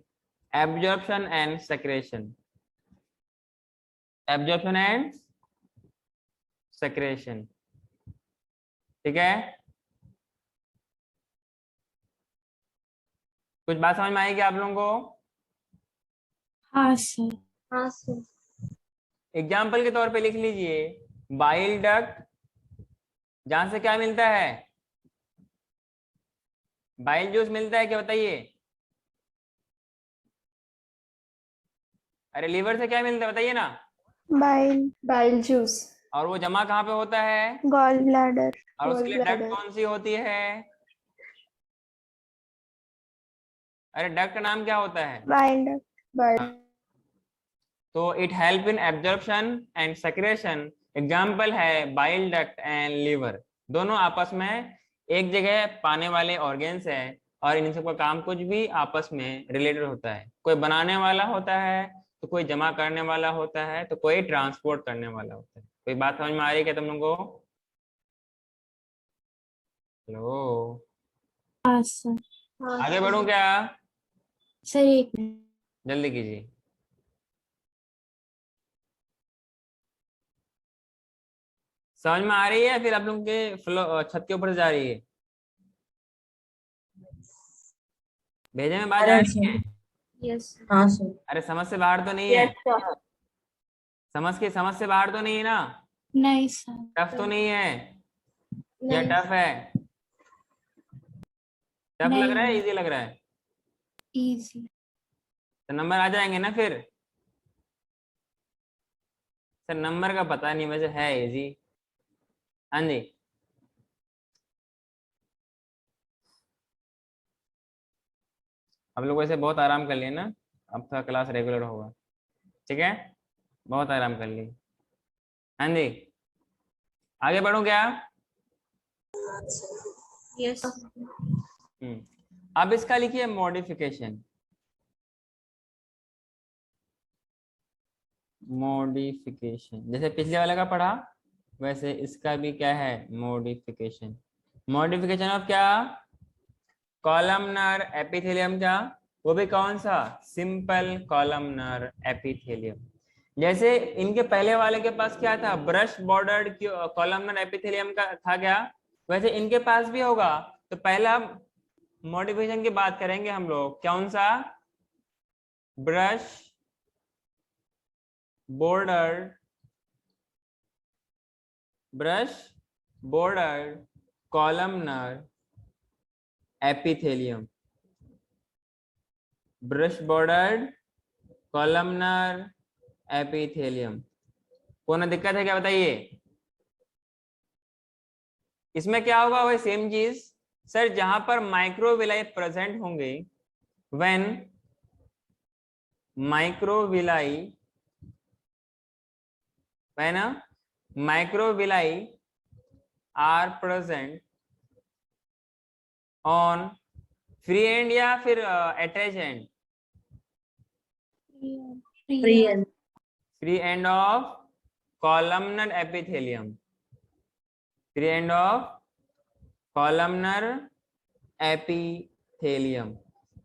absorption and secretion, absorption and secretion, ठीक है? कुछ बात समझ में आएगी आप लोगों को? हाँ सर। हाँ सर। एग्जाम्पल के तौर पे लिख लीजिए, बाइल डक्ट, जहां से क्या मिलता है? बाइल जूस मिलता है क्या बताइए? अरे लीवर से क्या मिलता है बताइए ना? Bile juice. और वो जमा कहाँ पे होता है? Gall bladder. और उसके लिए डक्ट Gallbladder. कौन सी होती है? अरे डक्ट का नाम क्या होता है? Bile duct. Bile. तो it help in absorption and secretion. Example है बाइल डक्ट एंड लीवर, दोनों आपस में एक जगह पाने वाले ऑर्गेन्स है, और इन सबका काम कुछ भी आपस में रिलेटेड होता है। कोई बनाने वाला होता है, तो कोई जमा करने वाला होता है, तो कोई ट्रांसपोर्ट करने वाला होता है। कोई बात समझ में आ रही है क्या तुम लोगों को? हेलो? हाँ सर। आगे बढ़ूं क्या? सर एक मिनट। जल्दी कीजिए। समझ में आ रही है या फिर आप लोगों के छत के ऊपर जा रही है? भेजे में बात जा अरे रही सर। है? यस हाँ सर। अरे समझ से बाहर तो नहीं है? समझ से बाहर तो नहीं है ना? नहीं सर टफ तो नहीं है या नहीं टफ है? टफ लग रहा है, नहीं इजी लग रहा है? इजी तो नंबर आ जाएंगे ना फिर? सर नंबर का पता नहीं, वैसे है इजी। हाँ जी, आप लोग वैसे बहुत आराम कर लिए ना, अब थोड़ा क्लास रेगुलर होगा, ठीक है? बहुत आराम कर लिए। हाँ जी, आगे बढ़ूं क्या? यस अब इसका लिखिए मॉडिफिकेशन। मॉडिफिकेशन जैसे पिछले वाले का पढ़ा, वैसे इसका भी क्या है? मॉडिफिकेशन। मॉडिफिकेशन ऑफ क्या? कॉलमनर एपिथेलियम का, वो भी कौन सा? Simple columnar epithelium. जैसे इनके पहले वाले के पास क्या था? ब्रश बॉर्डर्ड कॉलमनर एपिथेलियम का था क्या? वैसे इनके पास भी होगा। तो पहला मॉडिफिकेशन की बात करेंगे हम लोग, कौन सा? Brush bordered, brush bordered columnar epithelium. Brush bordered columnar epithelium. कोई दिक्कत है क्या बताइए? इसमें क्या होगा? वही सेम चीज सर, जहां पर माइक्रोविलाई प्रेजेंट होंगे, when microvilli, when microvilli are present on free end या फिर attach end? Free end. Free end of columnar epithelium. Free end of columnar epithelium.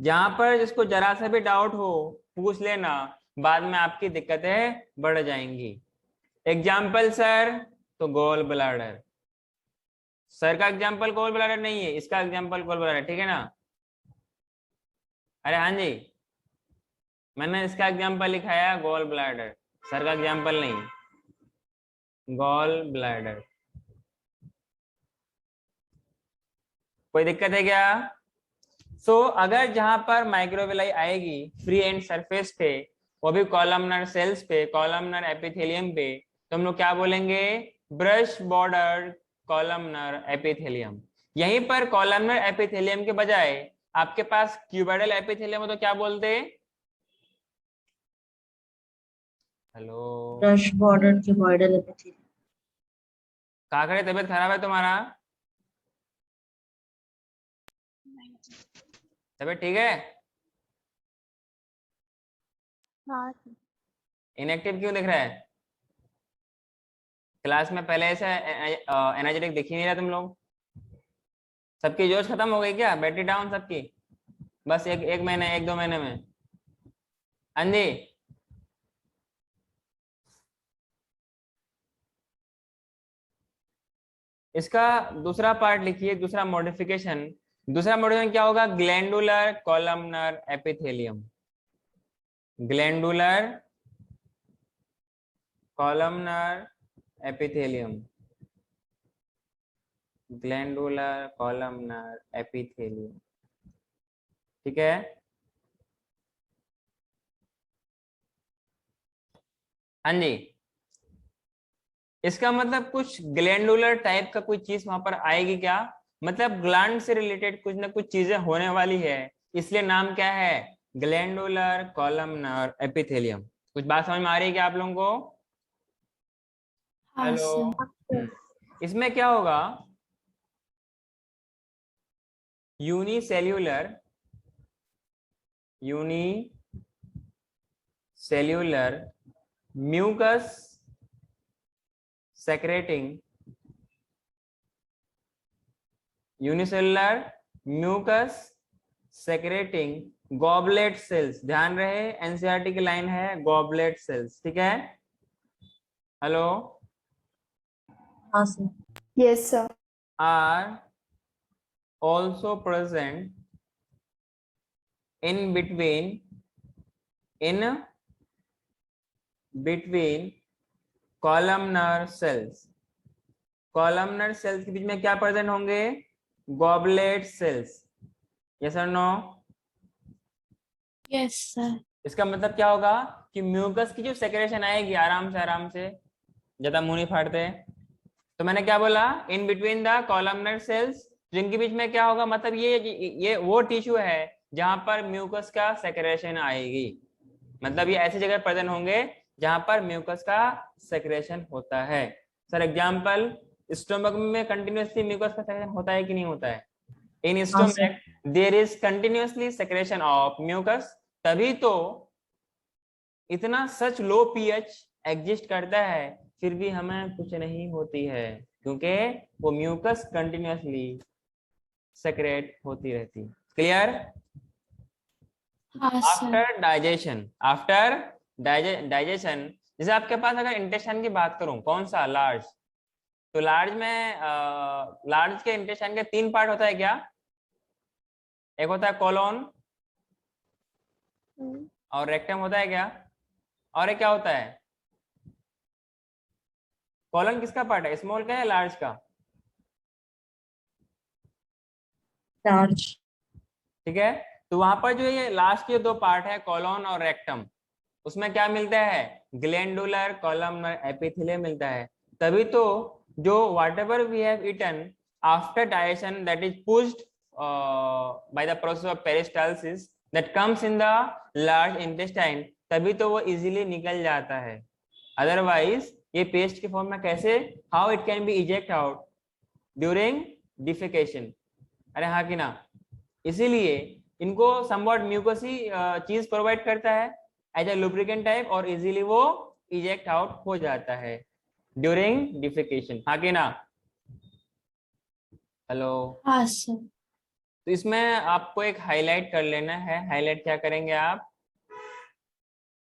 जहां पर जिसको जरा सा भी डाउट हो पूछ लेना, बाद में आपकी दिक्कतें बढ़ जाएंगी। एग्जाम्पल सर, तो गॉल ब्लैडर। सर का एग्जाम्पल गॉल ब्लैडर नहीं है, इसका एग्जाम्पल गॉल ब्लैडर, ठीक है ना? अरे हाँ जी, मैंने इसका एग्जाम्पल लिखा है गॉल ब्लैडर, सर का एग्जाम्पल नहीं। Gall bladder. कोई दिक्कत है क्या? अगर जहां पर माइक्रोविलाई आएगी फ्री एंड सरफेस पे, वो भी कॉलमनर सेल्स पे, कॉलमनर एपिथेलियम पे, तो हम लोग क्या बोलेंगे? Brush border columnar epithelium. यहीं पर कॉलमनर एपिथेलियम के बजाय आपके पास क्यूबोइडल एपिथेलियम हो तो क्या बोलते? हेलो ब्रश बॉर्डर के बॉर्डर एपिथेलियम। काकड़े, तबीयत खराब है तुम्हारा? तबीयत ठीक है? हाँ इनएक्टिव क्यों दिख रहा है? क्लास में पहले ऐसा एनर्जेटिक दिख ही नहीं रहा तुम लोग। सबकी जोश खत्म हो गई क्या? बैटरी डाउन सबकी? बस एक महीने, एक दो महीने में? हाँ जी, इसका दूसरा पार्ट लिखिए, दूसरा मॉडिफिकेशन। दूसरा मॉडिफिकेशन क्या होगा? Glandular columnar epithelium. Glandular columnar epithelium. Glandular columnar epithelium, ठीक है? हाँ जी, इसका मतलब कुछ ग्लैंडुलर टाइप का कोई चीज वहां पर आएगी क्या? मतलब ग्लैंड से रिलेटेड कुछ ना कुछ चीजें होने वाली है, इसलिए नाम क्या है? Glandular columnar epithelium. कुछ बात समझ में आ रही है क्या आप लोगों को? हाँ हेलो। सर इसमें क्या होगा? Unicellular, unicellular mucus secreting, unicellular mucus secreting goblet cells. ध्यान रहे एनसीईआरटी की लाइन है गॉबलेट सेल्स, ठीक है? हेलो। हाँ sir. Yes, sir. Are also present in between in between columnar cells. Columnar cells के बीच में क्या प्रेजेंट होंगे? Goblet cells. यस और नो? Yes, sir. इसका मतलब क्या होगा कि म्यूकस की जो सेक्रेशन आएगी आराम से ज्यादा मुंह नहीं फाड़ते। तो मैंने क्या बोला? In between the columnar sales, जिनके बीच में क्या होगा, मतलब ये वो टिश्यू है जहां पर म्यूकस का सेक्रेशन आएगी। मतलब ये ऐसी जगह प्रेजेंट होंगे जहां पर म्यूकस का सेक्रेशन होता है। सर एग्जांपल, स्टोमक में कंटिन्यूअसली म्यूकस का सेक्रेशन होता है कि नहीं होता है? इन हाँ stomach sir. There is continuously secretion of mucus, तभी तो इतना सच लो पीएच एग्जिस्ट करता है, फिर भी हमें कुछ नहीं होती है, क्योंकि वो म्यूकस कंटिन्यूअसली सेक्रेट होती रहती। क्लियर? हाँ सर. आफ्टर डाइजेशन, जैसे आपके पास अगर इंटेस्टाइन की बात करूं, कौन सा? लार्ज। तो लार्ज में लार्ज के इंटेस्टाइन के 3 पार्ट होता है क्या? एक होता है कोलोन, और रेक्टम होता है क्या? और एक क्या होता है? कोलन किसका पार्ट है, स्मॉल का या लार्ज का? लार्ज। ठीक है, तो वहां पर जो ये लास्ट के 2 पार्ट है, कोलन और रेक्टम, उसमें क्या मिलता है? ग्लैंडुलर कॉलमनर एपिथेलियम मिलता है। तभी तो जो whatever we have eaten after digestion, that is pushed by the process of peristalsis, that comes in the large intestine, तभी तो वो इजीली निकल जाता है। अदरवाइज ये पेस्ट के फॉर्म में कैसे, how it can be eject out during defecation? अरे हाँ कि ना? इसीलिए इनको समवॉट म्यूकसी चीज प्रोवाइड करता है एज ए लुब्रिकेंट टाइप, और इजीली वो इजेक्ट आउट हो जाता है ड्यूरिंग डिफिकेशन। हाँ कि ना? हेलो? हाँ सर. तो इसमें आपको एक हाईलाइट कर लेना है। हाईलाइट क्या करेंगे आप?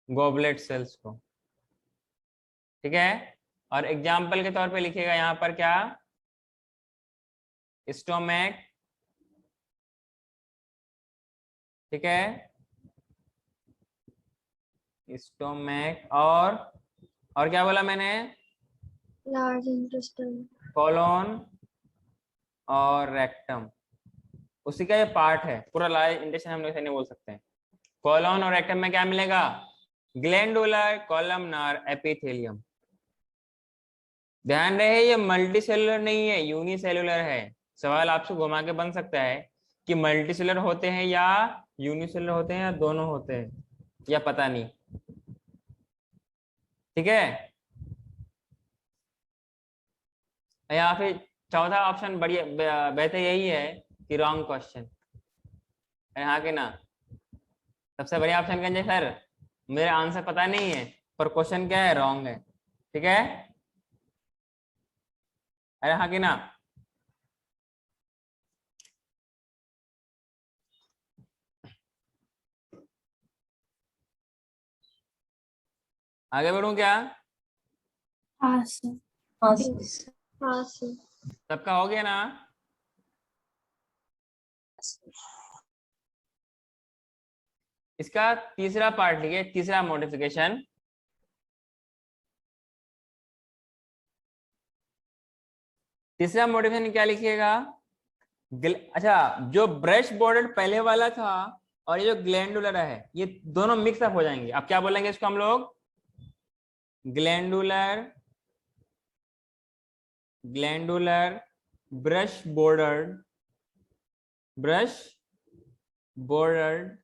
गॉबलेट सेल्स को। ठीक है, और एग्जाम्पल के तौर पे लिखिएगा यहाँ पर क्या? स्टोमैक। ठीक है, स्टोमैक, और क्या बोला मैंने? Large intestine. कोलोन और रेक्टम, उसी का ये पार्ट है। पूरा लार्ज इंटेस्टाइन हम लोग ऐसे नहीं बोल सकते हैं। कोलोन और रेक्टम में क्या मिलेगा? Glandular columnar epithelium. ध्यान रहे ये मल्टी सेलुलर नहीं है, यूनिसेलुलर है। सवाल आपसे घुमा के बन सकता है कि मल्टी सेलुलर होते हैं या यूनिसेलुलर होते हैं या दोनों होते हैं, या पता नहीं। ठीक है, या फिर चौथा ऑप्शन बढ़िया बेहतर यही है कि रॉन्ग क्वेश्चन है। हाँ कि ना? सबसे बढ़िया ऑप्शन कहेंगे सर मेरे आंसर पता नहीं है, पर क्वेश्चन क्या है? रॉन्ग है। ठीक है, अरे हाँ कि ना? आगे बढ़ूं क्या? हाँ सर. हाँ सर। हाँ सर. सबका हो गया ना? इसका तीसरा पार्ट लिखिए, तीसरा मॉडिफिकेशन। तीसरा मॉडिफिकेशन क्या लिखिएगा? अच्छा, जो ब्रश बॉर्डर पहले वाला था और ये जो ग्लैंडुलर है, ये दोनों मिक्स अप हो जाएंगे। अब क्या बोलेंगे इसको हम लोग? Glandular brush bordered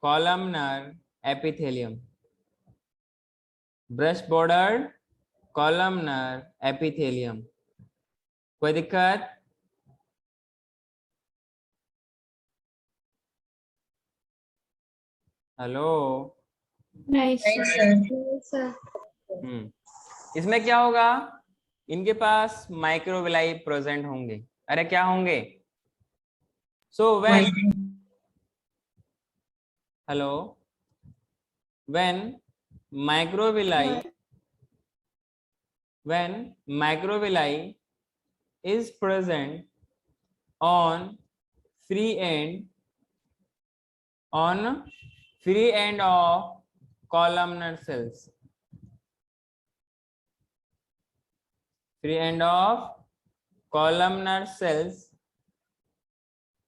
columnar epithelium. Brush bordered columnar epithelium. कोई दिक्कत? हेलो? नहीं नहीं सर. सर। सर. इसमें क्या होगा? इनके पास माइक्रोविलाई प्रेजेंट होंगे। अरे क्या होंगे? So when, hello, when microvilli is present on free end on free end of columnar cells. Free end of columnar cells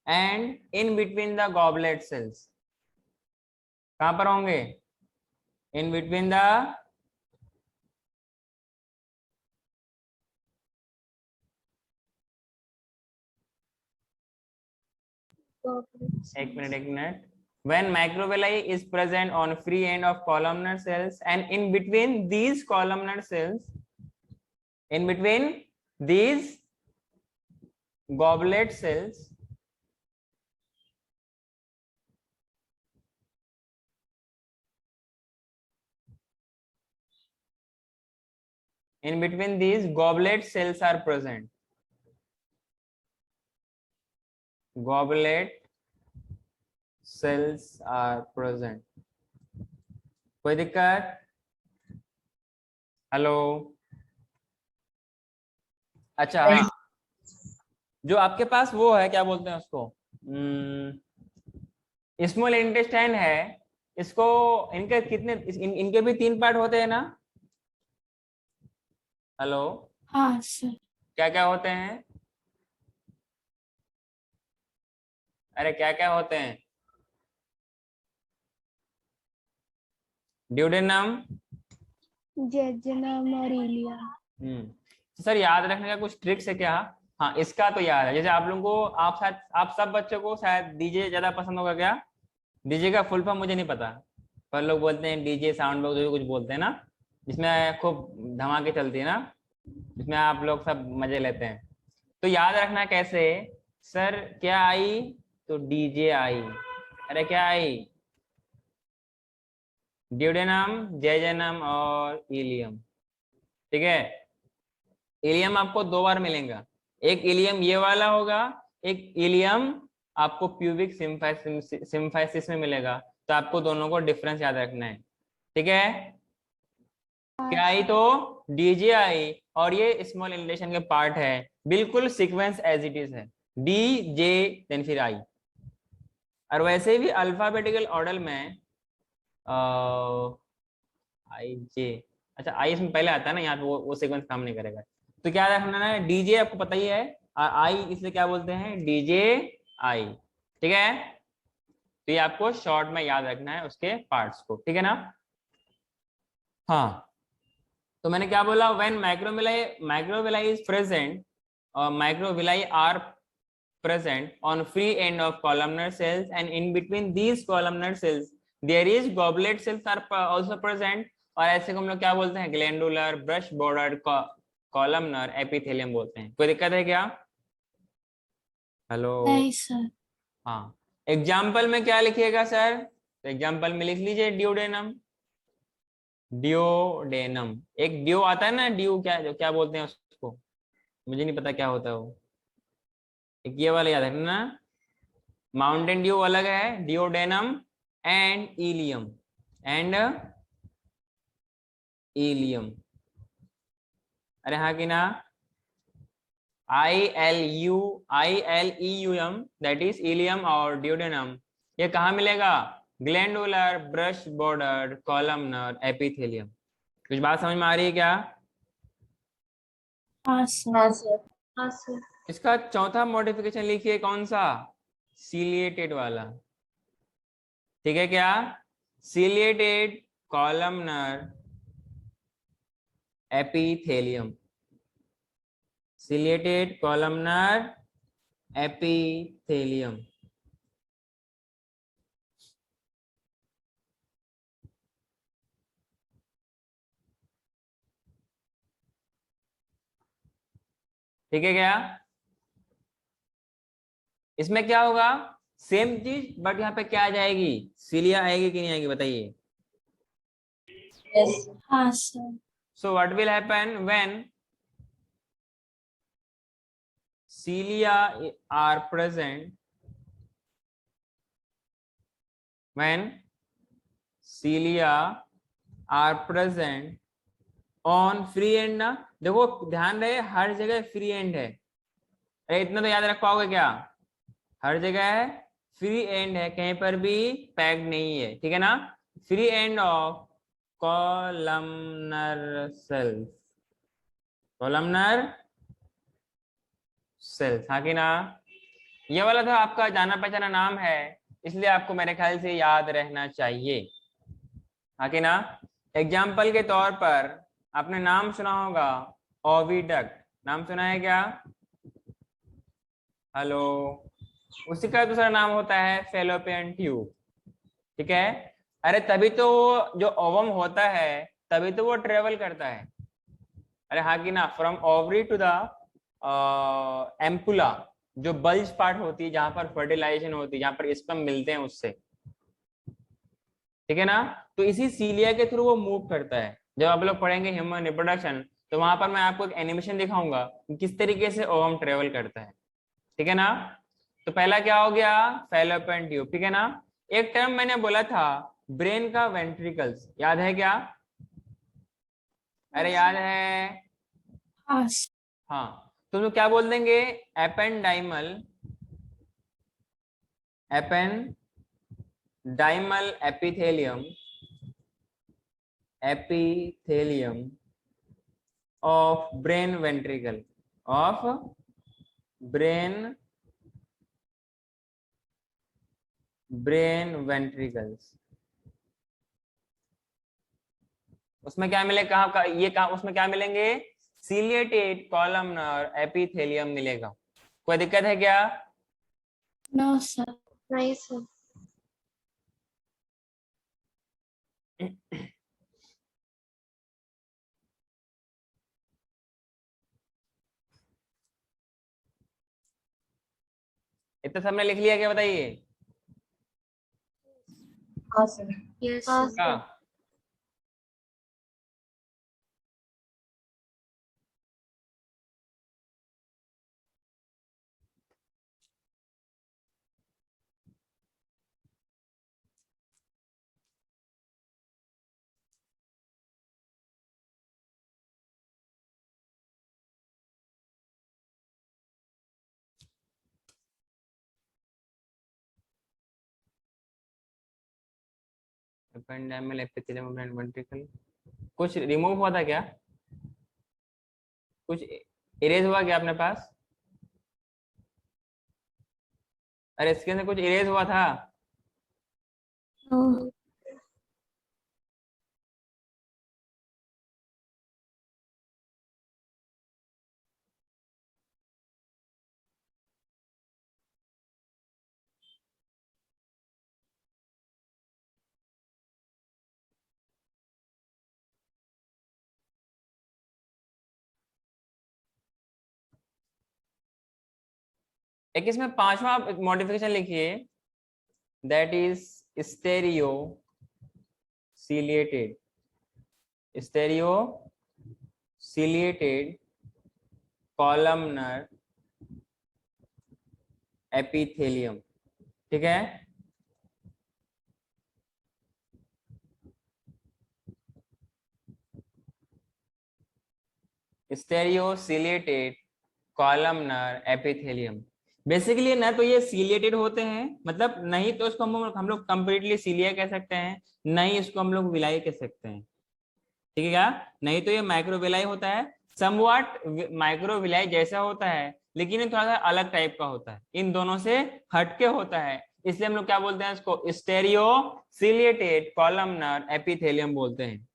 and in between the goblet cells. कहां पर होंगे? In between the एक minute when macrovilli is present on free end of columnar cells and in between these columnar cells, in between these goblet cells, in between these goblet cells are present. Goblet cells are present. कोई दिक्कत? हेलो? अच्छा हाँ, जो आपके पास वो है क्या बोलते हैं उसको, स्मॉल इंटेस्टाइन है, इसको इनके कितने इनके भी 3 पार्ट होते हैं ना? हेलो? हाँ सर। क्या क्या होते हैं? अरे क्या क्या होते हैं? ड्यूडेनम, जेजुनम और इलियम। सर याद रखने का कुछ ट्रिक्स है क्या? हाँ इसका तो याद है, जैसे आप लोगों को आप सब बच्चों को शायद डीजे ज्यादा पसंद होगा क्या? डीजे का फुल फॉर्म मुझे नहीं पता, पर लोग बोलते हैं डीजे साउंड बॉक्स, जो कुछ बोलते हैं ना, जिसमें खूब धमाके चलती है ना, जिसमें आप लोग सब मजे लेते हैं। तो याद रखना कैसे? सर क्या आई? तो डीजे आई। अरे क्या आई? ड्यूडेनम, जेजेनम और इलियम। ठीक है, इलियम आपको 2 बार मिलेगा, एक इलियम ये वाला होगा, एक इलियम आपको प्यूबिक सिम्फाइसिस में मिलेगा। तो आपको दोनों को डिफरेंस याद रखना है। ठीक है, क्या आई? तो डीजे आई और ये स्मॉल इंटेस्टाइन के पार्ट है, बिल्कुल सीक्वेंस एज इट इज है, डी जे देन फिर आई। और वैसे भी अल्फाबेटिकल ऑर्डर में आई जे, अच्छा आई इसमें पहले आता है ना, यहाँ पे वो सीक्वेंस काम नहीं करेगा। तो क्या रखना है? डीजे आपको पता ही है, आई इसलिए क्या बोलते हैं? डीजे आई। ठीक है, तो ये आपको शॉर्ट में याद रखना है उसके पार्ट्स को। ठीक है ना? हाँ, तो मैंने क्या बोला? When macrovilli is present or macrovilli are present on free end of columnar cells and in between these columnar cells there is goblet cells are also present, और ऐसे को हम लोग क्या बोलते हैं? Glandular brush bordered columnar epithelium बोलते हैं। कोई दिक्कत है क्या? हेलो? नहीं सर। हाँ, एग्जाम्पल में क्या लिखिएगा सर? तो एग्जाम्पल में लिख लीजिए ड्यूडेनम। ड्यूडेनम, एक ड्यू आता है ना, ड्यू क्या बोलते हैं उसको, मुझे नहीं पता क्या होता है वो, एक ये वाला याद रखना, माउंटेन ड्यू अलग है, ड्यूडेनम एंड इलियम अरे हाँ कि ना? ILEUM दैट इज इलियम और ड्यूडेनम, ये कहाँ मिलेगा? Glandular brush bordered columnar epithelium. कुछ बात समझ में आ रही है क्या? हाँ सर। हाँ सर। हाँ सर। इसका चौथा मॉडिफिकेशन लिखिए, कौन सा? सीलिएटेड वाला। ठीक है क्या? Ciliated columnar epithelium, ciliated columnar epithelium. ठीक है क्या? इसमें क्या होगा? सेम चीज, बट यहाँ पे क्या आ जाएगी? सीलिया आएगी कि नहीं आएगी बताइए? Yes. हाँ sir. So what will happen when cilia are present? When cilia are present on free end ना, देखो ध्यान रहे हर जगह फ्री एंड है। अरे इतना तो याद रख पाओगे क्या? हर जगह है फ्री एंड है, कहीं पर भी पैक्ड नहीं है, ठीक है ना। Free end of columnar cells, columnar sales, हाँ कि ना। ये वाला था आपका जाना पहचाना नाम है, इसलिए आपको मेरे ख्याल से याद रहना चाहिए, हाँ कि ना। एग्जाम्पल के तौर पर आपने नाम सुना होगा ओविडक्ट, नाम सुना है क्या? हेलो। उसी का दूसरा नाम होता है फेलोपियन ट्यूब, ठीक है। अरे तभी तो जो ओवम होता है तभी तो वो ट्रेवल करता है, अरे हाँ कि ना। From ovary to the ampulla, जो बल्ज पार्ट होती है जहां पर फर्टिलाइजेशन होती है, जहां पर स्पर्म मिलते हैं उससे, ठीक है ना। तो इसी सीलिया के थ्रू वो मूव करता है। जब आप लोग पढ़ेंगे ह्यूमन रिप्रोडक्शन तो वहां पर मैं आपको एक एनिमेशन दिखाऊंगा कि किस तरीके से ओवम ट्रेवल करता है, ठीक है ना। तो पहला क्या हो गया? फैलोपियन ट्यूब, ठीक है ना। एक टर्म मैंने बोला था ब्रेन का वेंट्रिकल्स, याद है क्या? अरे याद है? हाँ सर। हाँ, तो लोग क्या बोल देंगे? Ependymal, ependymal epithelium, epithelium of brain ventricle, of brain ventricles. उसमें क्या मिलेगा? कहाँ ये कहा, उसमें क्या मिलेंगे? सीलिएटेड कॉलमनर एपिथेलियम मिलेगा। कोई दिक्कत है क्या? No sir. नहीं सर। इतना सबने लिख लिया क्या, बताइए? हाँ सर। यस हाँ सर। हाँ। Sir. Ependymal epithelium of brain ventricle. कुछ रिमूव हुआ था क्या? कुछ इरेज हुआ क्या अपने पास? अरे इसके अंदर कुछ इरेज हुआ था? नो। एक इसमें पांचवा मॉडिफिकेशन लिखिए, that is stereo ciliated, stereo ciliated columnar epithelium, ठीक है। Stereo ciliated columnar epithelium. Basically ना तो ये सीलिएटेड होते हैं, मतलब नहीं तो इसको हम लोग कंप्लीटली सीलिया कह सकते हैं, नहीं इसको हम लोग विलाई कह सकते हैं, ठीक है क्या। नहीं तो ये माइक्रोविलाई होता है, समवॉट माइक्रोविलाई जैसा होता है, लेकिन ये थोड़ा सा अलग टाइप का होता है, इन दोनों से हटके होता है, इसलिए हम लोग क्या बोलते हैं इसको? स्टेरियो सीलिएटेड कॉलमनर एपिथेलियम बोलते हैं।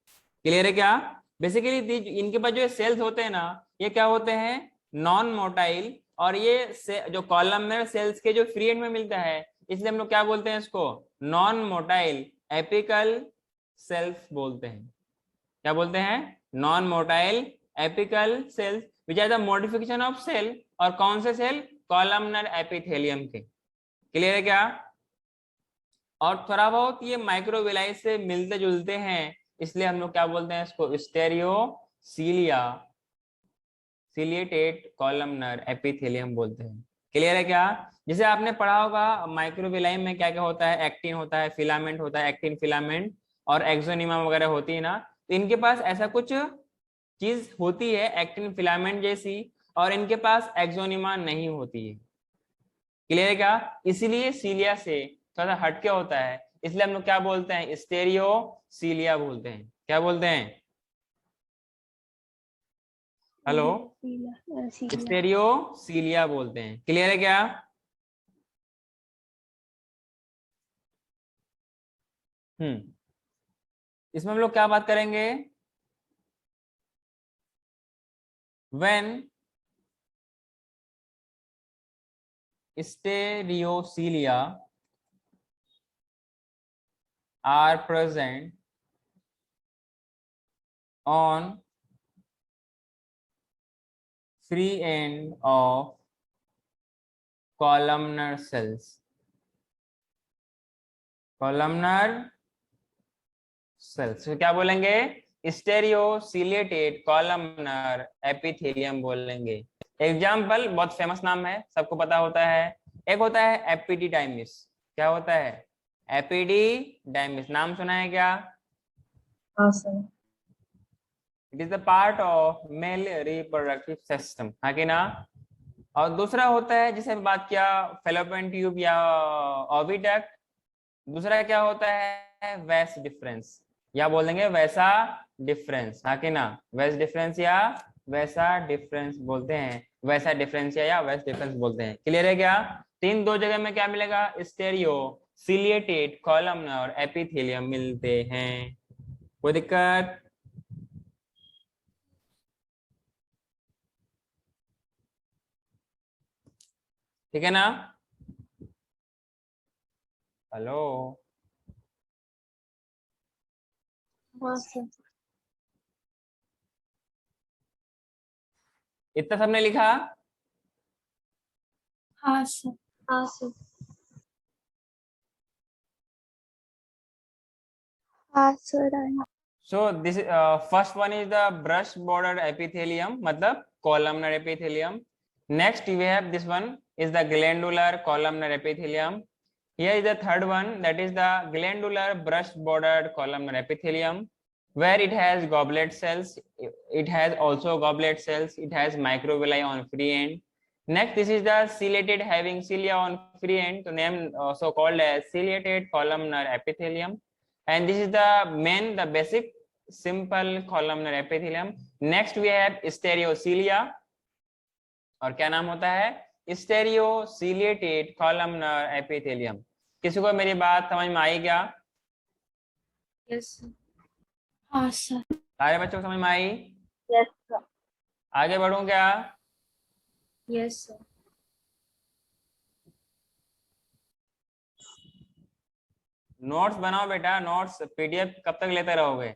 क्लियर है क्या? बेसिकली इनके पास जो सेल्स होते हैं ना, ये क्या होते हैं? नॉन मोटाइल, और ये जो कॉलमनर सेल्स के जो फ्री एंड में मिलता है, इसलिए हम लोग क्या बोलते हैं इसको? नॉन मोटाइल एपिकल सेल्स बोलते हैं। क्या बोलते हैं? Non motile apical cells which are the modification of cell, और कौन से सेल? कॉलमनर एपिथेलियम के। क्लियर है क्या? और थोड़ा बहुत ये माइक्रोविलाई से मिलते जुलते हैं, इसलिए हम लोग क्या बोलते हैं इसको? स्टेरियोसीलिया सीलिएटेड कॉलमनर एपिथेलियम बोलते हैं। क्लियर है क्या? जैसे आपने पढ़ा होगा माइक्रोविलाई में क्या क्या होता है, एक्टिन होता है, फिलामेंट होता है, एक्टिन फिलामेंट और एक्सोनिमा वगैरह होती है ना, तो इनके पास ऐसा कुछ चीज होती है एक्टिन फिलामेंट जैसी, और इनके पास एक्सोनिमा नहीं होती है। क्लियर है क्या? इसीलिए सीलिया से थोड़ा सा हटके होता है, इसलिए हम लोग क्या बोलते हैं, स्टेरियो सीलिया बोलते हैं। क्या बोलते हैं? हेलो, स्टेरियो सीलिया बोलते हैं। क्लियर है क्या? इसमें हम लोग क्या बात करेंगे? When stereocilia are present on free end of columnar cells. columnar cells तो क्या बोलेंगे? स्टेरियोसिलिएटेड कॉलमनर एपिथेलियम बोलेंगे। एग्जाम्पल बहुत फेमस नाम है, सबको पता होता है। एक होता है एपिडिडाइमिस। क्या होता है? एपिडिडाइमिस, नाम सुना है क्या? हाँ sir. It is the part of male reproductive system, हाँ कि ना? और दूसरा होता है जिसे बात किया फेलोपियन ट्यूब या ओविडक्ट। दूसरा क्या होता है? वैस डिफरेंस, या बोल देंगे वैसा डिफरेंस, हाँ कि ना? वैस डिफरेंस या वैसा डिफरेंस बोलते हैं, वैसा डिफरेंस या वैस डिफरेंस बोलते हैं। क्लियर है क्या? तीन दो जगह में क्या मिलेगा? स्टेरियो सिलिएटेड कॉलमनर और एपिथेलियम मिलते हैं। कोई दिक्कत? ठीक है ना? हेलो, हाँ सर। इतना सबने लिखा? हाँ सर। हाँ सर। हाँ sir. So this first one is the brush bordered epithelium, मतलब columnar epithelium. Next we have this one is the glandular columnar epithelium. Here is the third one, that is the glandular brush bordered columnar epithelium, where it has goblet cells. It has also goblet cells. It has microvilli on free end. Next, this is the ciliated having cilia on free end, to name also called as ciliated columnar epithelium. And this is the basic simple columnar epithelium. Next we have stereocilia, और क्या नाम होता है? स्टेरियोसिलिएटेड कॉलमनर एपिथेलियम। किसी को मेरी बात समझ में आई क्या? Yes sir. हाँ सर। सारे बच्चों को समझ में आई? Yes sir. आगे बढ़ूं क्या? Yes sir. नोट्स बनाओ बेटा, नोट्स पीडीएफ कब तक लेते रहोगे?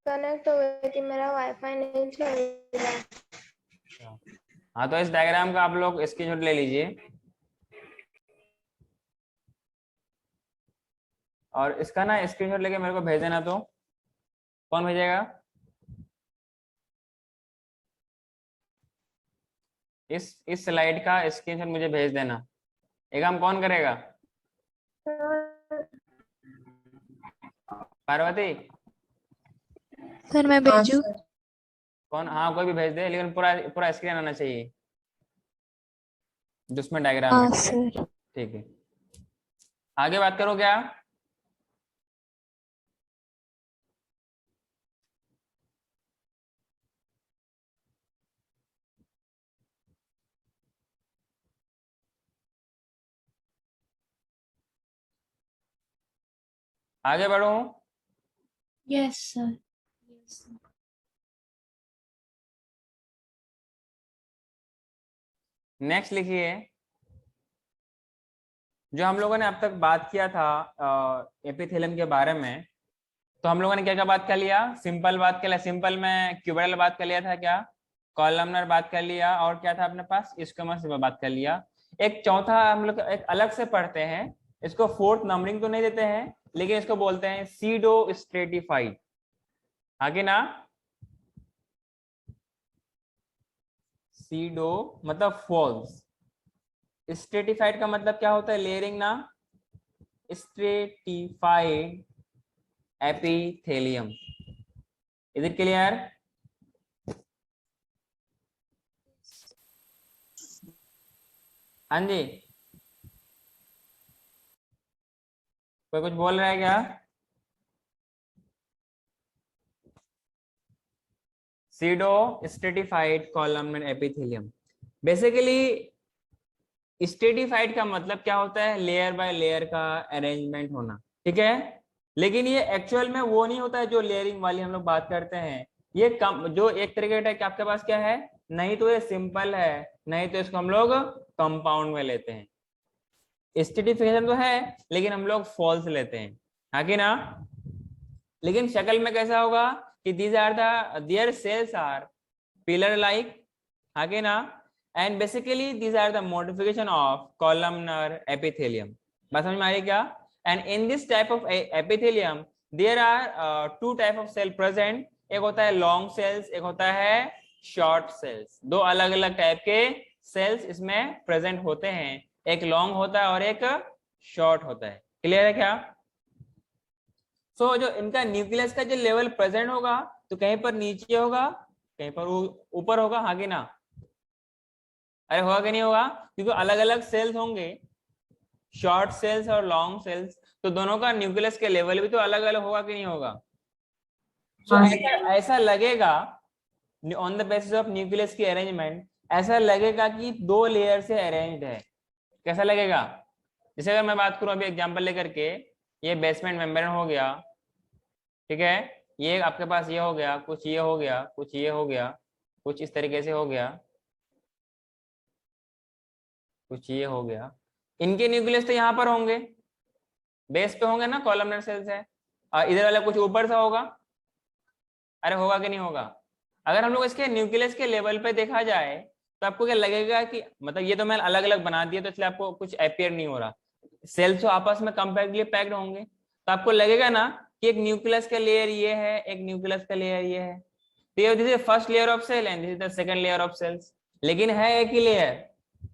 कनेक्ट हो गई थी, मेरा वाईफाई नहीं चल रहा। हाँ, तो इस डायग्राम का आप लोग स्क्रीनशॉट ले लीजिए और इसका ना स्क्रीनशॉट लेके मेरे को भेज देना। तो कौन भेजेगा? इस स्लाइड का स्क्रीनशॉट मुझे भेज देना। एक काम कौन करेगा? पार्वती? सर मैं हाँ भेजू? सर। कौन? हाँ, कोई भी भेज दे, लेकिन पूरा पूरा स्क्रीन आना चाहिए जिसमें डायग्राम है। हाँ सर। ठीक है, आगे बात करो क्या? आगे बढ़ो। Yes sir. Yes sir. Next लिखिए, जो हम लोगों ने अब तक बात किया था एपिथेलियम के बारे में, तो हम लोगों ने क्या क्या बात कर लिया? सिंपल बात कर लिया, सिंपल में क्यूबोइडल बात कर लिया था क्या? कॉलमनर बात कर लिया, और क्या था अपने पास? स्क्वैमस बात कर लिया। एक चौथा हम लोग एक अलग से पढ़ते हैं, इसको फोर्थ नंबरिंग तो नहीं देते हैं, लेकिन इसको बोलते हैं सीडो स्ट्रेटिफाइड, आगे ना? सीडो मतलब फॉल्स, स्ट्रेटिफाइड का मतलब क्या होता है? लेयरिंग ना? stratified epithelium. Is it clear? हाँ जी, कोई कुछ बोल रहा है क्या? Pseudo stratified columnar epithelium. Basically stratified का मतलब क्या होता है? लेयर बाय लेयर का अरेंजमेंट होना, ठीक है। लेकिन ये एक्चुअल में वो नहीं होता है जो लेयरिंग वाली हम लोग बात करते हैं। ये कम जो एक तरीके का आपके पास क्या है, नहीं तो ये सिंपल है, नहीं तो इसको हम लोग कंपाउंड में लेते हैं। स्ट्रेटिफिकेशन तो है लेकिन हम लोग फॉल्स लेते हैं, हाँ कि ना। लेकिन शक्ल में कैसा होगा कि these are the there cells are pillar like, हाँ कि ना। And basically these are the modification of columnar epithelium. बात समझ में आ रही क्या? And in this type of epithelium there are two type of cell present. एक होता है लॉन्ग सेल्स, एक होता है शॉर्ट सेल्स। दो अलग अलग टाइप के सेल्स इसमें प्रेजेंट होते हैं, एक लॉन्ग होता है और एक शॉर्ट होता है। क्लियर है क्या? सो जो इनका न्यूक्लियस का जो लेवल प्रेजेंट होगा तो कहीं पर नीचे होगा, कहीं पर ऊपर होगा, हाँ कि ना। अरे होगा कि नहीं होगा? क्योंकि अलग अलग सेल्स होंगे, शॉर्ट सेल्स और लॉन्ग सेल्स, तो दोनों का न्यूक्लियस के लेवल भी तो अलग अलग होगा कि नहीं होगा। तो ऐसा लगेगा on the basis of nucleus की अरेंजमेंट, ऐसा लगेगा कि दो लेयर से अरेंज्ड है। कैसा लगेगा? जैसे अगर मैं बात करूं अभी एग्जांपल लेकर के, ये बेसमेंट मेम्ब्रेन हो गया, ठीक है। ये आपके पास ये हो गया, कुछ ये हो गया, कुछ ये हो गया, कुछ इस तरीके से हो गया, कुछ ये हो गया। इनके न्यूक्लियस तो यहाँ पर होंगे, बेस पे होंगे ना, कॉलमनर सेल्स है। और इधर वाला कुछ ऊपर सा होगा। अरे होगा कि नहीं होगा? अगर हम लोग इसके न्यूक्लियस के लेवल पे देखा जाए तो आपको क्या लगेगा कि मतलब ये तो मैंने अलग अलग बना दिया तो इसलिए आपको कुछ अपियर नहीं हो रहा। सेल्स तो आपस में कंपैक्टली पैक्ड होंगे, तो आपको लगेगा ना कि एक न्यूक्लियस का लेयर ये है, एक न्यूक्लियस का लेयर ये है। तो this is first layer of cell and this is the second layer of cells. लेकिन है एक ही लेयर,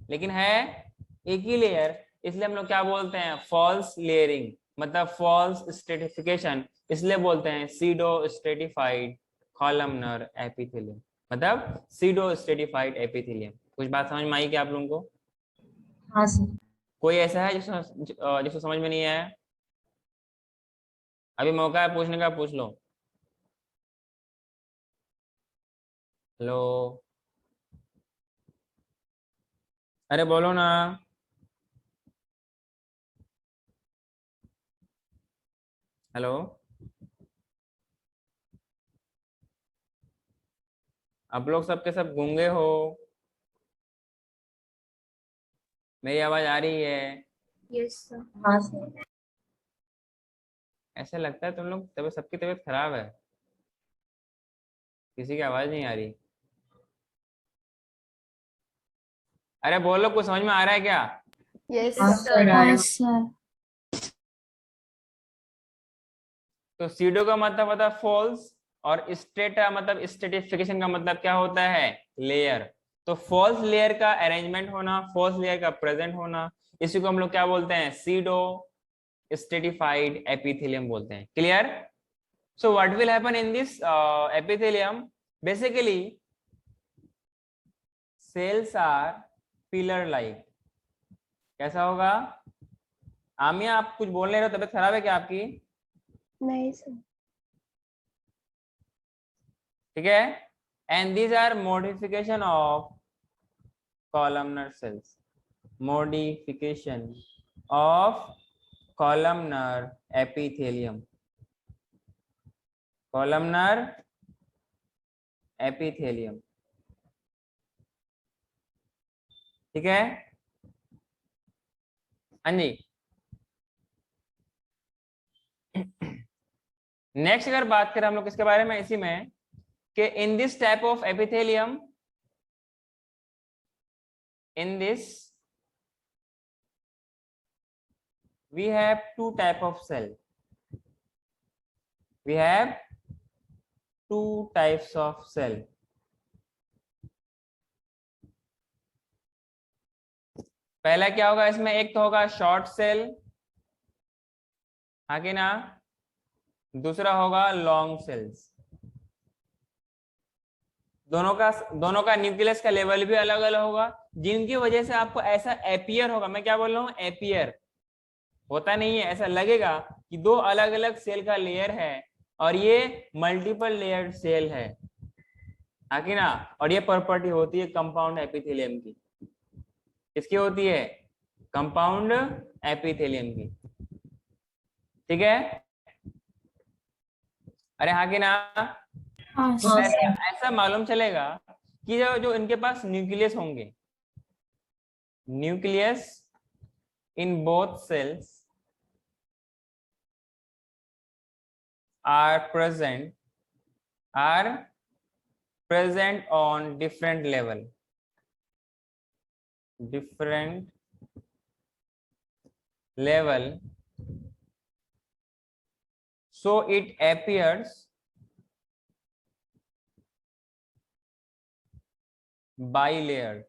लेकिन है एक ही लेयर, इसलिए हम लोग क्या बोलते हैं? फॉल्स लेयरिंग, मतलब फॉल्स स्ट्रेटिफिकेशन, इसलिए बोलते हैं सीडो स्ट्रेटिफाइड कॉलमनर एपिथेलियम, मतलब सीडो स्ट्रेटिफाइड एपिथेलियम। कुछ बात समझ में आई क्या आप लोगों को? हाँ सर। कोई ऐसा है जिसको समझ में नहीं आया? अभी मौका है पूछने का, पूछ लो। हेलो, अरे बोलो ना। हेलो, आप लोग सबके सब गूंगे हो? मेरी आवाज आ रही है? Yes, sir. हाँ सर। ऐसा लगता है तुम लोग तबीयत, सबकी तबीयत खराब है, किसी की आवाज नहीं आ रही। अरे बोलो, कुछ समझ में आ रहा है क्या? Yes, हाँ sir. सर आया। Yes, sir. तो सीडो का मतलब होता है फॉल्स, और स्ट्रेटा मतलब स्ट्रेटिफिकेशन का मतलब क्या होता है? लेयर। तो फॉल्स लेयर का अरेंजमेंट होना, फॉल्स लेयर का प्रेजेंट होना, इसी को हम लोग क्या बोलते हैं? सीडो स्ट्रेटिफाइड एपिथेलियम बोलते हैं। Clear? So what will happen in this epithelium? Basically cells are pillar like. कैसा होगा? आमिया आप कुछ बोल नहीं रहे हो, तबीयत खराब है क्या आपकी? नहीं सर। ठीक है। And these are modification of columnar cells, modification of columnar epithelium, columnar epithelium, ठीक है। हाँ जी। नेक्स्ट अगर बात करें हम लोग किसके बारे में, इसी में कि इन this type of epithelium, in this we have two type of cell, we have two types of cell. पहला क्या होगा इसमें? एक तो होगा शॉर्ट सेल हाँ कि ना। दूसरा होगा लॉन्ग सेल्स। दोनों का न्यूक्लियस का लेवल भी अलग अलग होगा, जिनकी वजह से आपको ऐसा एपियर होगा। मैं क्या बोल रहा हूँ, एपियर होता नहीं है, ऐसा लगेगा कि दो अलग अलग सेल का लेयर है और ये मल्टीपल लेयर्ड सेल है, हाँ कि ना। और ये प्रॉपर्टी होती है कंपाउंड एपिथेलियम की। किसकी होती है, कंपाउंड एपिथेलियम की। ठीक है, अरे हाँ कि ना। हाँ हाँ सर। सर। ऐसा मालूम चलेगा कि जो जो इनके पास न्यूक्लियस होंगे, nucleus in both cells are present on different level, so it appears bilayered.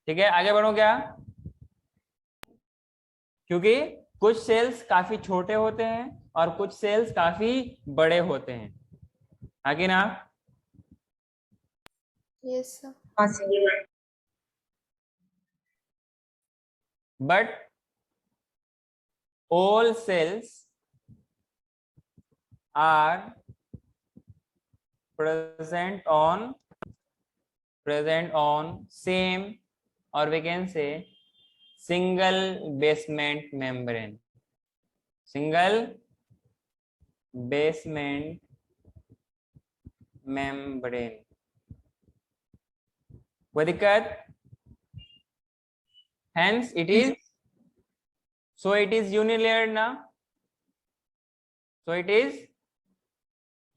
ठीक है, आगे बढ़ो क्या, क्योंकि कुछ सेल्स काफी छोटे होते हैं और कुछ सेल्स काफी बड़े होते हैं, हाँ कि ना। Yes, sir. हाँ sir. But all cells are present on same, or we can say single basement membrane. Single basement membrane. कोई दिक्कत, hence it is, so it is unilayered ना, so it is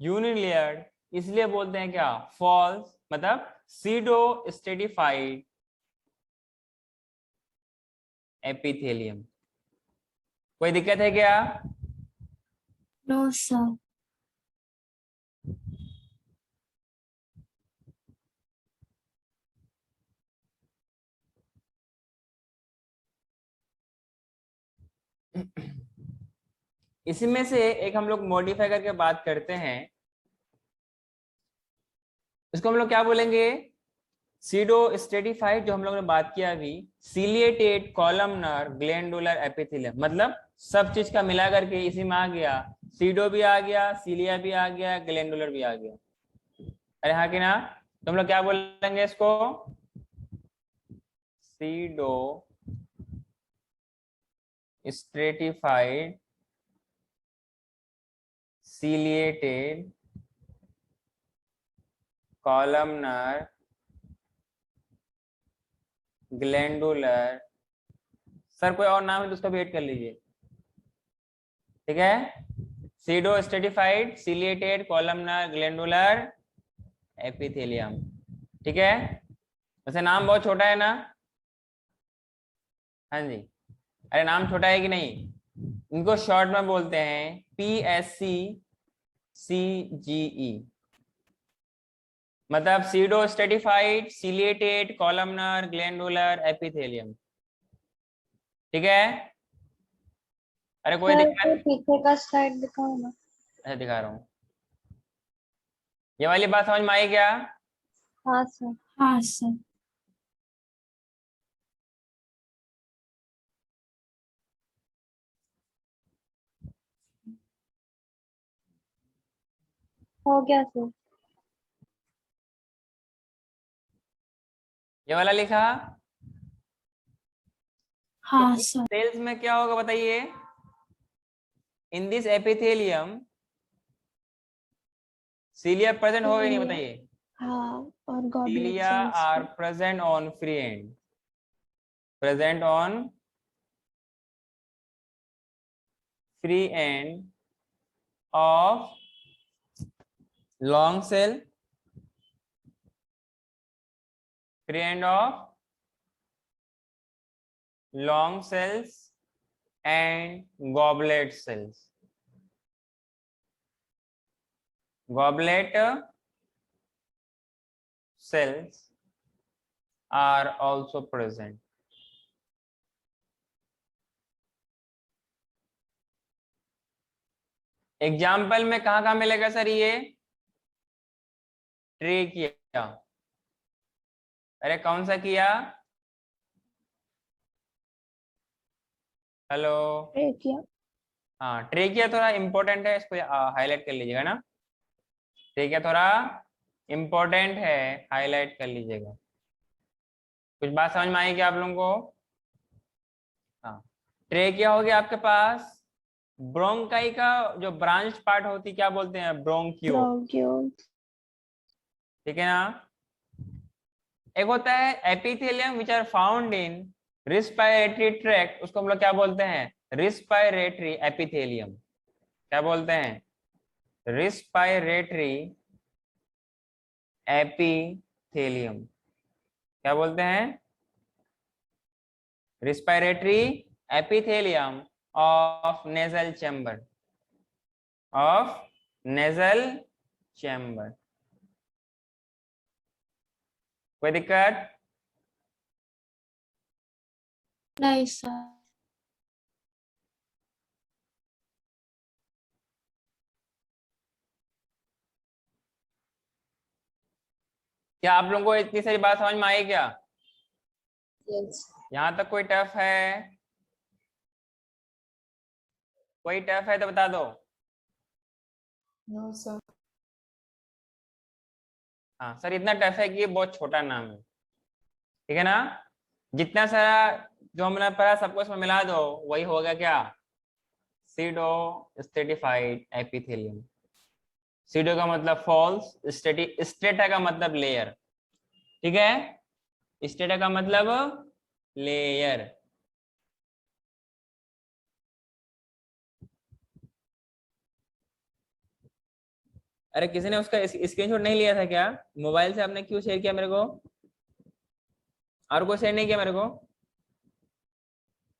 unilayered, इसलिए बोलते हैं क्या, false, मतलब pseudo stratified epithelium. कोई दिक्कत है क्या, नो सर। इसी में से एक हम लोग मॉडिफाई करके बात करते हैं, इसको हम लोग क्या बोलेंगे, सीडो स्ट्रेटिफाइड, जो हम लोग ने बात किया अभी, सीलिएटेड कॉलमनर ग्लैंडुलर एपिथेलियम, मतलब सब चीज का मिला करके इसी में आ गया, सीडो भी आ गया, सीलिया भी आ गया, ग्लैंडुलर भी आ गया। अरे हाँ कि ना, तो हम लोग क्या बोलेंगे इसको, pseudo stratified ciliated columnar glandular, sir कोई और नाम है तो उसका भी ऐड कर लीजिए। ठीक है, pseudo stratified ciliated columnar glandular epithelium. ठीक है, वैसे नाम बहुत छोटा है ना, हाँ जी, अरे नाम छोटा है कि नहीं, इनको शॉर्ट में बोलते हैं PSC CGE, मतलब pseudo stratified ciliated columnar glandular epithelium. ठीक है, अरे कोई सर दिक्कत, पीछे का स्लाइड दिखाओ ना। अच्छा दिखा रहा हूँ, ये वाली बात समझ में आई क्या, हाँ सर। हाँ सर। हो गया सर। ये वाला लिखा। हाँ तो सर। सेल्स में क्या होगा बताइए, इन दिस एपिथेलियम सीलिया प्रेजेंट होगा नहीं बताइए, हाँ, और गॉबलेट cilia सेल्स are भी। present on free end, present on free end of long cell, free end of long cells and goblet cells. Goblet cells are also present. Example में कहाँ कहाँ मिलेगा सर ये? ट्रेकिया। अरे कौन सा किया? हेलो। ट्रेकिया। हाँ ट्रेकिया थोड़ा इंपॉर्टेंट है, इसको हाईलाइट कर लीजिएगा ना। ट्रेकिया थोड़ा इंपॉर्टेंट है, हाईलाइट कर लीजिएगा। कुछ बात समझ में आई क्या आप लोगों को? हाँ ट्रेकिया हो गया आपके पास। ब्रोंकाई का जो ब्रांच पार्ट होती क्या बोलते हैं? ब्रोंकियो। ब्रोंकियोल। ठीक है ना। एक होता है epithelium which are found in respiratory tract, उसको हम लोग क्या बोलते हैं? Respiratory epithelium. क्या बोलते हैं? Respiratory epithelium. क्या बोलते हैं? Respiratory epithelium of nasal chamber, of nasal chamber. कोई दिक्कत? नहीं सर। क्या आप लोगों को इतनी सारी बात समझ में आई क्या? Yes. यहां तक कोई टफ है? कोई टफ है तो बता दो। No, sir. हाँ सर इतना टफ है कि ये बहुत छोटा नाम है, ठीक है ना। जितना सारा जो हमने पढ़ा सबको इसमें मिला दो, वही होगा क्या? Pseudo stratified epithelium. सीडो का मतलब फॉल्स, स्ट्रेटा का मतलब लेयर, ठीक है। स्ट्रेटा का मतलब लेयर। अरे किसी ने उसका स्क्रीनशॉट नहीं लिया था क्या? मोबाइल से आपने क्यों शेयर किया मेरे को? और कोई शेयर नहीं किया मेरे को?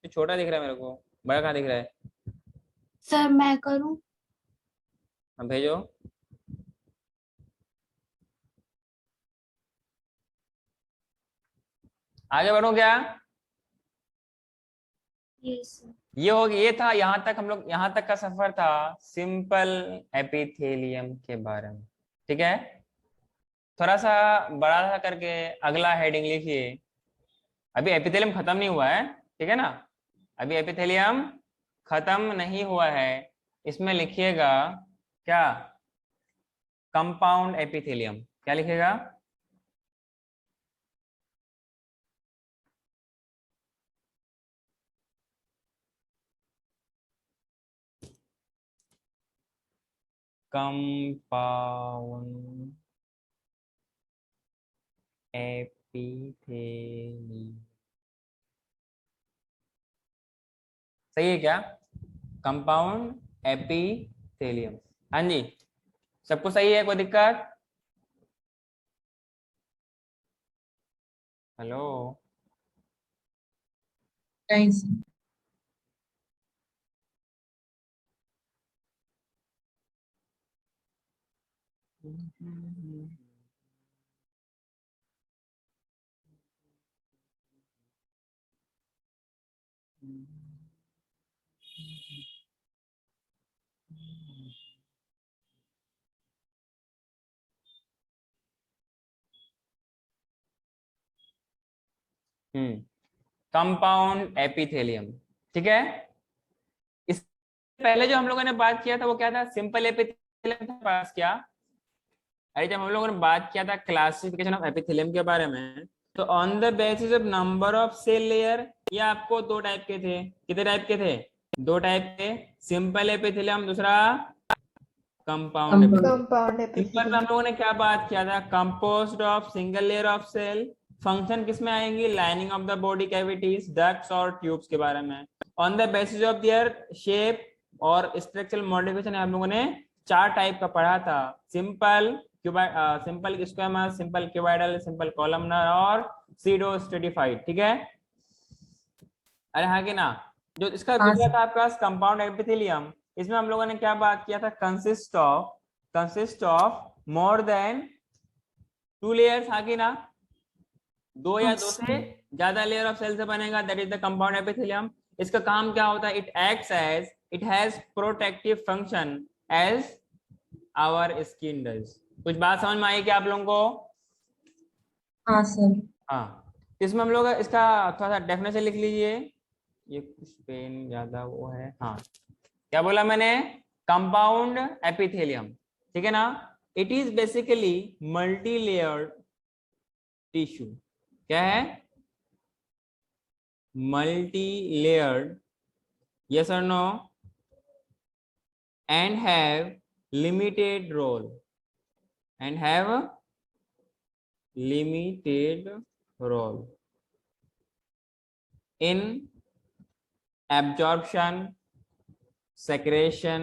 तो छोटा दिख रहा है मेरे को, बड़ा कहाँ दिख रहा है? सर मैं करूं? हाँ भेजो। आगे बढ़ो क्या? Yes sir. ये था, यहाँ तक हम लोग, यहाँ तक का सफर था सिंपल एपिथेलियम के बारे में, ठीक है। थोड़ा सा बड़ा सा करके अगला हेडिंग लिखिए। अभी एपिथेलियम खत्म नहीं हुआ है, ठीक है ना। अभी एपिथेलियम खत्म नहीं हुआ है। इसमें लिखिएगा क्या? Compound epithelium. क्या लिखेगा? Compound epithelium. सही है क्या? Compound epithelium. हाँ जी, सबको सही है? कोई दिक्कत? हेलो। नहीं sir. कंपाउंड एपिथेलियम, ठीक है। इस पहले जो हम लोगों ने बात किया था वो क्या था? सिंपल एपिथेलियम था पास क्या? अरे जब हम लोगों ने बात किया था क्लासिफिकेशन ऑफ एपिथेलियम के बारे में, तो on the basis of number of cell layer, ये आपको दो टाइप के थे। कितने टाइप के थे? दो टाइप के। सिंपल एपिथेलियम, दूसरा कंपाउंड एपिथेलियम। कंपाउंड सिंपल में हम लोगों ने क्या बात किया था? Composed of single layer of cell. Function किसमें आएंगी? Lining of the body cavities, ducts और ट्यूब्स के बारे में। On the basis of their shape और स्ट्रक्चरल मॉडिफिकेशन हम लोगों ने चार टाइप का पढ़ा था। Simple simple squamous, simple cuboidal, simple columnar और सीडो स्ट्रेटिफाइड, ठीक है। अरे हाँ कि ना। जो इसका हाँ दूसरा sir. था आपके पास कंपाउंड एपिथेलियम। इसमें हम लोगों ने क्या बात किया था? Consist of more than two layers, हाँ कि ना। दो या दो से ज्यादा लेयर ऑफ सेल से बनेगा, that is the compound epithelium. इसका काम क्या होता है? It acts as, it has protective function as our skin does। कुछ बात समझ में आई क्या आप लोगों को? हाँ सर। हाँ, इसमें हम लोग इसका थोड़ा सा डेफिनेशन लिख लीजिए। ये कुछ पेन ज्यादा वो है। हाँ, क्या बोला मैंने? कंपाउंड एपिथेलियम, ठीक है ना। It is basically multi layered tissue. क्या है? मल्टी लेयर्ड, यस और no? And have limited role, and have limited role in absorption, secretion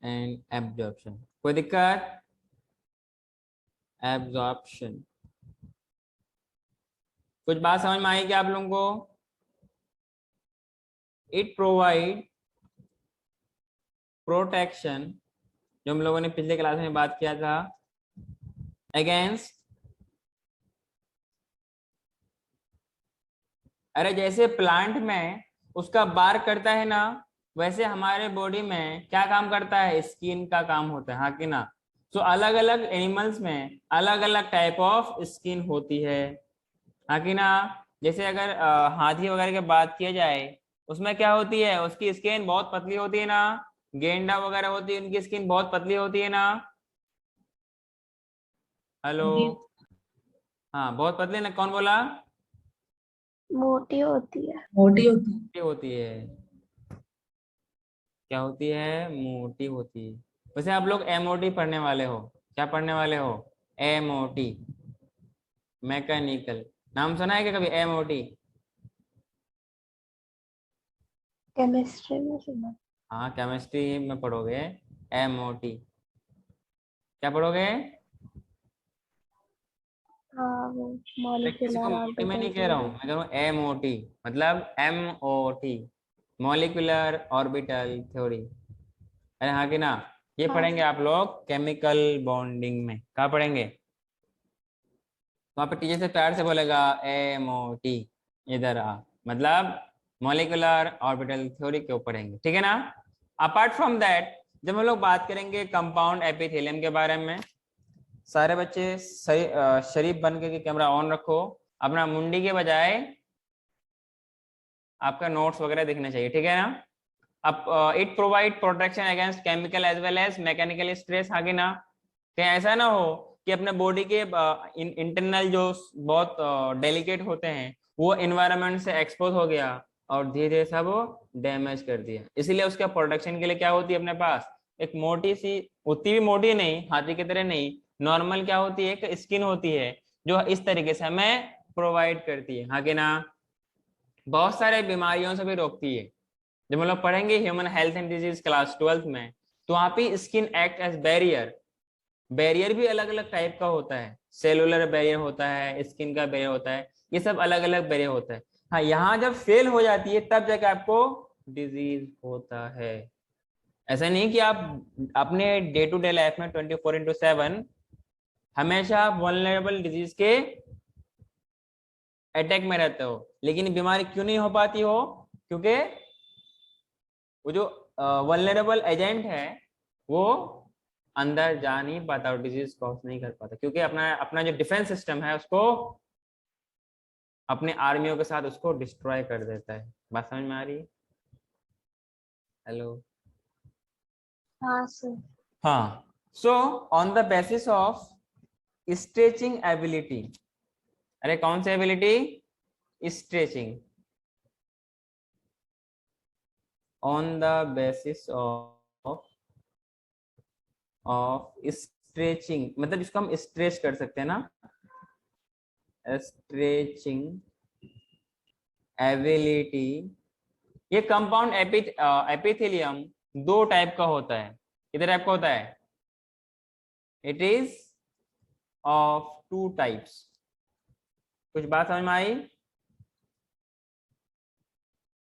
and absorption। कोई दिक्कत? absorption, कुछ बात समझ में आई क्या आप लोगों को? it provide protection, जो हम लोगों ने पिछले क्लास में बात किया था, against, अरे जैसे प्लांट में उसका बार्क करता है ना, वैसे हमारे बॉडी में क्या काम करता है? स्किन का काम होता है, हाँ कि ना। तो अलग अलग एनिमल्स में अलग अलग टाइप ऑफ स्किन होती है, हाँ कि ना। जैसे अगर हाथी वगैरह की बात किया जाए, उसमें क्या होती है? उसकी स्किन बहुत पतली होती है ना। गेंडा वगैरह होती है, उनकी स्किन बहुत पतली होती है ना। हेलो, हाँ बहुत पतली ना। कौन बोला? मोटी होती है। मोटी होती है। मोटी होती है। क्या होती है? मोटी होती है। वैसे आप लोग एमओटी पढ़ने वाले हो। क्या पढ़ने वाले हो? MOT, mechanical. नाम सुना है क्या कभी एमओटी? केमिस्ट्री में सुना। हाँ, केमिस्ट्री में पढ़ोगे एमओटी। क्या पढ़ोगे? हाँ वो मैं किसी को मॉलिक्यूलर मोटी में ऑर्बिटल नहीं कह रहा हूँ, थ्योरी। मैं कह रहा हूँ एमओटी, मतलब एमओटी, मॉलिक्यूलर ऑर्बिटल थ्योरी। अरे हाँ कि ना। ये हाँ पढ़ेंगे आप लोग केमिकल बॉन्डिंग में। कहाँ पढ़ेंगे? वहाँ पे टीचर से प्यार से बोलेगा एमओटी, इधर आ, मतलब मॉलिक्यूलर ऑर्बिटल थ्योरी के ऊपर पढ़ेंगे, ठीक है ना। अपार्ट फ्रॉम दैट, जब हम लोग बात करेंगे कंपाउंड एपिथेलियम के बारे में, सारे बच्चे सही शरीफ बन के कैमरा ऑन रखो, अपना मुंडी के बजाय आपका नोट्स वगैरह दिखने चाहिए, ठीक है ना। अब it provide protection against chemical as well as mechanical stress, आगे ना कहीं ऐसा ना हो कि अपने बॉडी के इंटरनल जो बहुत डेलिकेट होते हैं वो एनवायरनमेंट से एक्सपोज हो गया और धीरे धीरे सब वो डैमेज कर दिया। इसीलिए उसके प्रोटेक्शन के लिए क्या होती है अपने पास? एक मोटी सी, उतनी भी मोटी नहीं, हाथी की तरह नहीं, नॉर्मल क्या होती है? एक स्किन होती है जो इस तरीके से हमें प्रोवाइड करती है, हाँ कि ना। बहुत सारे बीमारियों से भी रोकती है। जब हम लोग पढ़ेंगे human health and disease class 12th में, तो वहां पे skin act as barrier. Barrier भी अलग अलग टाइप का होता है, सेलुलर बैरियर होता है, स्किन का बैरियर होता है, ये सब अलग अलग बैरियर होता है। हाँ, यहाँ जब फेल हो जाती है तब जाके आपको डिजीज होता है। ऐसा नहीं कि आप अपने डे टू डे लाइफ में 24/7 हमेशा वल्नरेबल डिजीज के अटैक में रहते हो, लेकिन बीमारी क्यों नहीं हो पाती हो? क्योंकि वो जो वल्नरेबल एजेंट है वो अंदर जा नहीं पाता और डिजीज कॉज नहीं कर पाता, क्योंकि अपना अपना जो डिफेंस सिस्टम है उसको अपने आर्मियों के साथ उसको डिस्ट्रॉय कर देता है। बात समझ में आ रही है? हेलो, हाँ सर। हाँ। So on the basis of stretching ability, अरे कौन सी ability? Stretching. On the basis of stretching, मतलब इसको हम स्ट्रेच कर सकते हैं ना, स्ट्रेचिंग एबिलिटी। ये कंपाउंड एपिथेलियम दो टाइप का होता है। कितने टाइप का होता है? It is of two types. कुछ बात समझ में आई?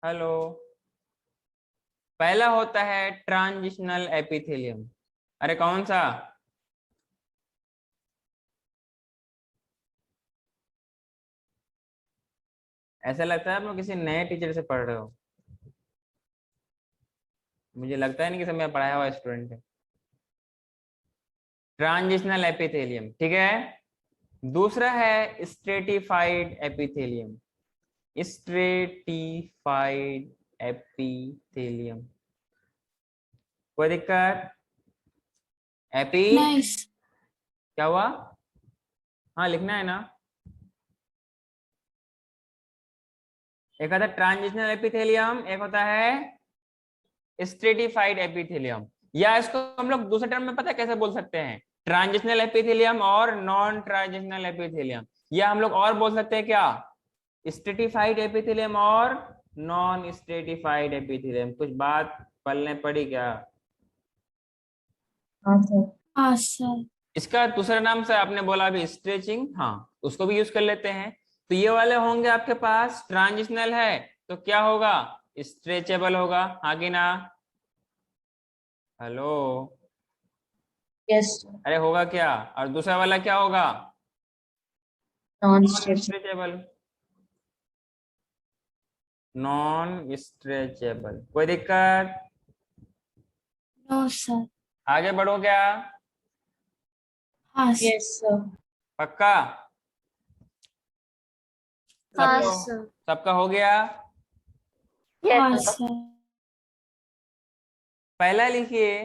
हेलो, पहला होता है ट्रांजिशनल एपिथेलियम। अरे कौन सा? ऐसा लगता है आप लोग किसी नए टीचर से पढ़ रहे हो। मुझे लगता है नहीं कि सब मैं पढ़ाया हुआ स्टूडेंट है। ट्रांजिशनल एपिथेलियम, ठीक है। दूसरा है स्ट्रेटिफाइड एपिथेलियम। स्ट्रेटिफाइड एपिथेलियम, कोई दिक्कत? AP nice. क्या हुआ? हाँ लिखना है ना। एक होता है ट्रांजिशनल एपिथेलियम, एक होता है स्ट्रेटिफाइड एपिथेलियम। या इसको हम लोग दूसरे टर्म में पता है कैसे बोल सकते हैं? ट्रांजिशनल एपिथेलियम और नॉन ट्रांजिशनल एपिथेलियम। या हम लोग और बोल सकते हैं क्या? स्ट्रेटिफाइड एपिथेलियम और नॉन स्ट्रेटिफाइड एपिथेलियम। कुछ बात पलने पड़ी क्या? हाँ सर। हाँ सर। इसका दूसरा नाम से आपने बोला अभी स्ट्रेचिंग, हाँ उसको भी यूज कर लेते हैं। तो ये वाले होंगे आपके पास, ट्रांजिशनल है तो क्या होगा? स्ट्रेचेबल होगा, हाँ कि ना? Hello, yes sir. अरे होगा क्या? और दूसरा वाला क्या होगा? Non non stretch. Stretchable. Non stretchable, कोई दिक्कत? No sir. आगे बढ़ो क्या? हाँ सर। Yes sir. पक्का? हाँ सबका सर। सबका हो गया? हाँ यस सर। पहला लिखिए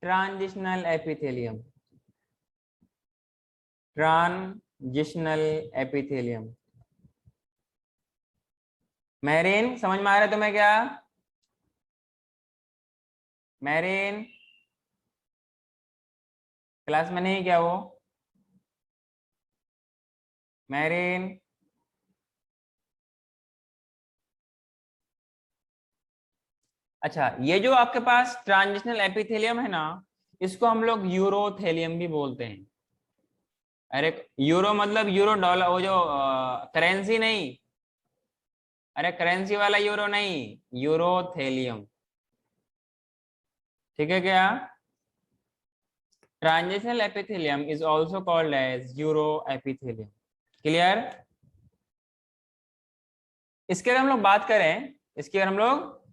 transitional epithelium. Transitional epithelium. Mehreen समझ में आ रहा है तुम्हें क्या? महरीन क्लास में नहीं क्या वो? महरीन अच्छा, ये जो आपके पास ट्रांजिशनल एपिथेलियम है ना, इसको हम लोग यूरोथेलियम भी बोलते हैं। अरे यूरो मतलब यूरो डॉलर, वो जो करेंसी नहीं, अरे करेंसी वाला यूरो नहीं, यूरोथेलियम, ठीक है क्या? Transitional epithelium is also called as uro epithelium. Clear? इसके अगर हम लोग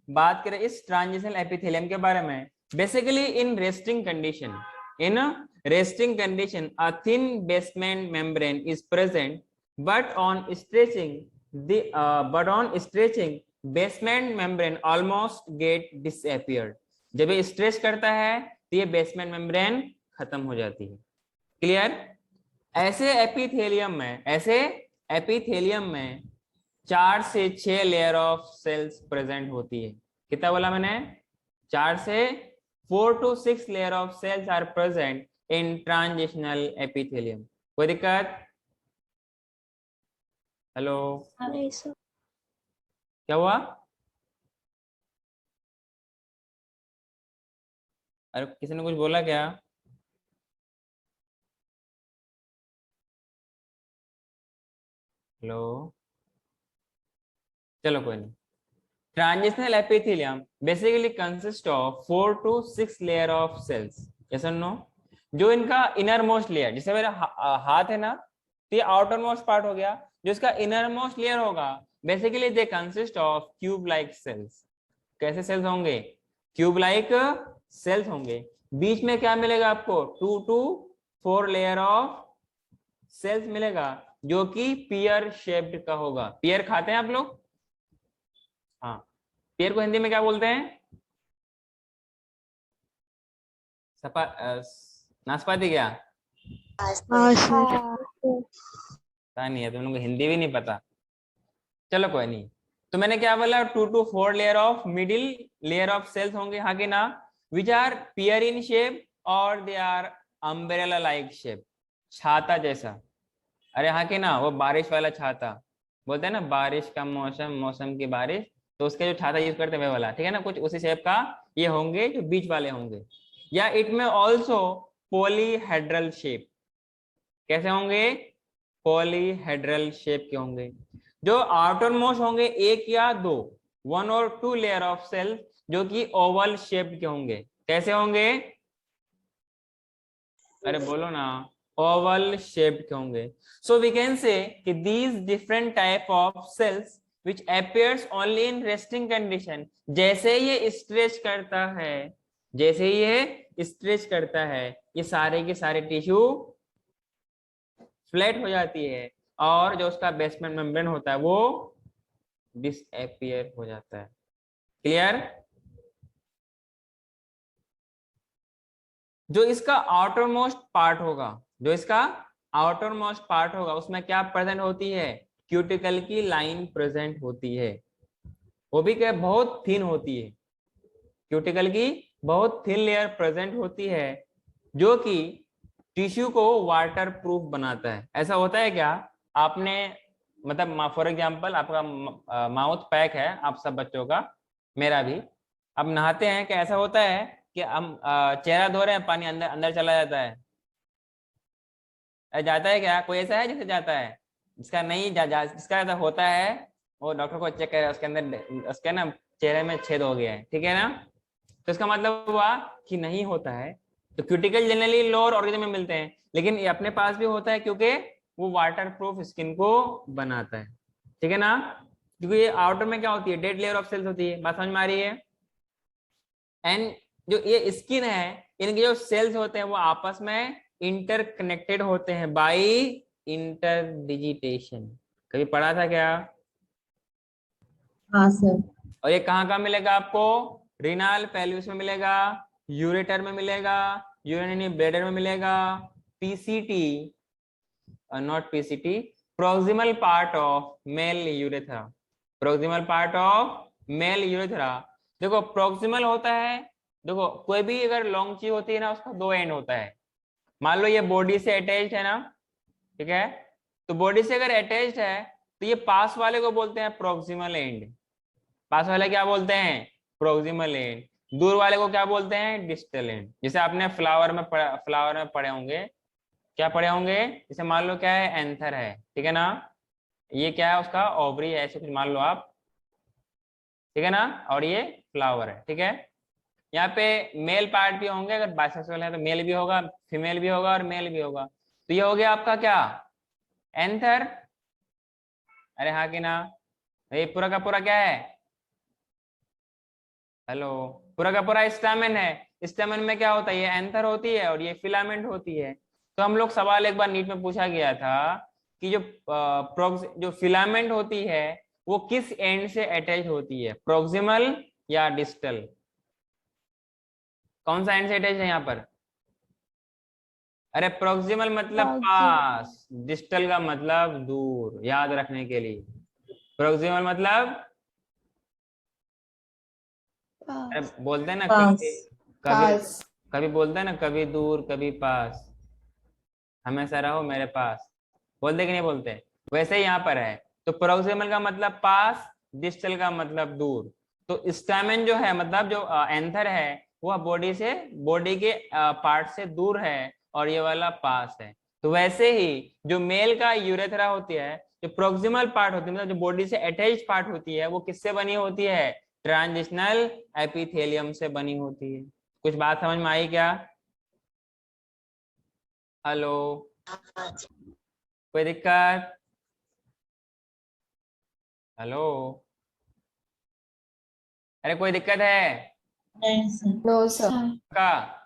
बात करें, इस ट्रांजिशनल एपिथेलियम के बारे में, basically in resting condition, a thin basement membrane is present, but on stretching basement membrane almost get disappeared। जब ये स्ट्रेच करता है तो ये बेसमेंट मेम्ब्रेन खत्म हो जाती है। क्लियर? ऐसे एपिथेलियम में 4 से 6 लेयर ऑफ सेल्स प्रेजेंट होती है। कितना बोला मैंने? 4 से 4 to 6 layer of cells are present in transitional epithelium. कोई दिक्कत? हेलो, नहीं सर। क्या हुआ? अरे किसी ने कुछ बोला क्या? हेलो, चलो कोई नहीं। Transitional epithelium basically consist of 4 to 6 layer of cells. Yes और नो? जो इनका इनर मोस्ट लेयर, जैसे मेरा हाथ है ना, तो ये आउटर मोस्ट पार्ट हो गया। जो इसका इनर मोस्ट लेयर होगा, basically they consist of cube like cells. कैसे सेल्स होंगे? क्यूब लाइक सेल्स होंगे। बीच में क्या मिलेगा आपको? 2 to 4 लेयर ऑफ सेल्स मिलेगा, जो कि पियर शेप्ड का होगा। पियर खाते हैं आप लोग? हाँ, पेड़ को हिंदी में क्या बोलते हैं? नाशपाती क्या? हाँ सर। पता नहीं है, तुम लोगों को हिंदी भी नहीं पता। चलो कोई नहीं। तो मैंने क्या बोला? 2 to 4 layer of middle layer of cells होंगे, हाँ कि ना? Which are peer in shape और they are umbrella like shape, छाता जैसा। अरे हाँ कि ना? वो बारिश वाला छाता बोलते हैं ना, बारिश का मौसम, मौसम की बारिश, तो उसके जो छाता यूज करते हैं वे वाला, ठीक है ना? कुछ उसी शेप का ये होंगे, जो बीच वाले होंगे। या इट में ऑल्सो पॉलीहेड्रल शेप। कैसे होंगे? पॉलीहेड्रल शेप के होंगे। जो आउटर मोस्ट होंगे 1 या 2, 1 और 2 लेयर ऑफ सेल, जो कि ओवल शेप के होंगे। कैसे होंगे? अरे बोलो ना, ओवल शेप्ड के होंगे। सो वी कैन से कि these different type of cells which appears only in resting condition. जैसे ये स्ट्रेच करता है, जैसे ये स्ट्रेच करता है, ये सारे के सारे टिश्यू फ्लैट हो जाती है और जो उसका बेसमेंट मेम्ब्रेन होता है वो डिसअपियर हो जाता है। क्लियर? जो इसका आउटर मोस्ट पार्ट होगा, जो इसका आउटर मोस्ट पार्ट होगा, उसमें क्या प्रेजेंट होती है? क्यूटिकल की लाइन प्रेजेंट होती है, वो भी क्या बहुत थिन होती है। क्यूटिकल की बहुत थिन लेयर प्रेजेंट होती है जो कि टिश्यू को वाटर प्रूफ बनाता है। ऐसा होता है क्या? आपने मतलब फॉर एग्जांपल आपका माउथ पैक है, आप सब बच्चों का, मेरा भी, अब नहाते हैं क्या ऐसा होता है कि हम चेहरा धो रहे हैं, पानी अंदर अंदर चला जाता है, जाता है क्या? कोई ऐसा है जिसे जाता है? जिसका नहीं जिसका ऐसा होता है वो डॉक्टर को चेक करे, उसके अंदर उसके ना चेहरे में छेद हो गया है, ठीक है ना? तो इसका मतलब हुआ कि नहीं होता है। तो क्यूटिकल जनरली लोअर ऑर्गन में मिलते हैं, लेकिन ये अपने पास भी होता है क्योंकि वो वाटर प्रूफ स्किन को बनाता है, ठीक है ना? क्योंकि ये आउटर में क्या होती है? डेड लेयर ऑफ सेल्स होती है। बात समझ में आ रही है? एंड जो ये स्किन है, इनके जो सेल्स होते हैं वो आपस में इंटरकनेक्टेड होते हैं बाय इंटरडिजिटेशन। कभी पढ़ा था क्या? हाँ सर। और ये कहाँ कहाँ मिलेगा आपको? रीनल पेल्विस में मिलेगा, यूरेटर में मिलेगा, यूरिनरी ब्लैडर में मिलेगा, PCT not PCT, proximal part of male urethra, proximal part of male urethra. देखो प्रोक्सिमल होता है, देखो कोई भी अगर लॉन्ग चीज होती है ना, उसका दो एंड होता है। मान लो ये बॉडी से अटैच्ड है ना, ठीक है? तो बॉडी से अगर अटैच्ड है तो ये पास वाले को बोलते हैं प्रोक्सिमल एंड। पास वाले क्या बोलते हैं? Proximal and. दूर वाले को क्या बोलते हैं? Distal end. जैसे आपने फ्लावर में पढ़े होंगे, क्या पढ़े होंगे? जैसे मान लो क्या है, एंथर है, ठीक है ना? ये क्या है? उसका ओवरी है, ऐसे कुछ मान लो आप, ठीक है ना? और ये फ्लावर है, ठीक है? यहाँ पे मेल पार्ट भी होंगे, अगर बाइसेक्सुअल है तो मेल भी होगा, फीमेल भी होगा और मेल भी होगा। तो ये हो गया आपका क्या? एंथर। अरे हाँ कि ना? ये पूरा का पूरा क्या है? हेलो, पूरा का पूरा स्टैमेन है। स्टैमेन में क्या होता है? ये एंथर होती है और ये फिलामेंट होती है। तो हम लोग सवाल एक बार नीट में पूछा गया था कि जो फिलामेंट होती है वो किस एंड से अटैच होती है, प्रोक्सिमल या डिस्टल? कौन सा एंड से अटैच है यहाँ पर? अरे प्रोक्सिमल मतलब पास, डिस्टल का मतलब दूर, याद रखने के लिए। प्रोक्सिमल मतलब अरे बोलते हैं ना पास। कभी कभी बोलते हैं ना, कभी दूर कभी पास, हमेशा रहो मेरे पास, बोलते कि नहीं बोलते? वैसे ही यहाँ पर है। तो प्रोक्सिमल का मतलब पास, डिस्टल का मतलब दूर। तो स्टैमेन जो है, मतलब जो एंथर है, वह बॉडी के पार्ट से दूर है और ये वाला पास है। तो वैसे ही जो मेल का यूरेथ्रा होती है, जो प्रोक्सिमल पार्ट होती है, मतलब जो बॉडी से अटैच पार्ट होती है, वो किससे बनी होती है? ट्रांजिशनल एपिथेलियम से बनी होती है। कुछ बात समझ में आई क्या? हेलो, कोई दिक्कत? हेलो, अरे कोई दिक्कत है नहीं सर। No sir. का?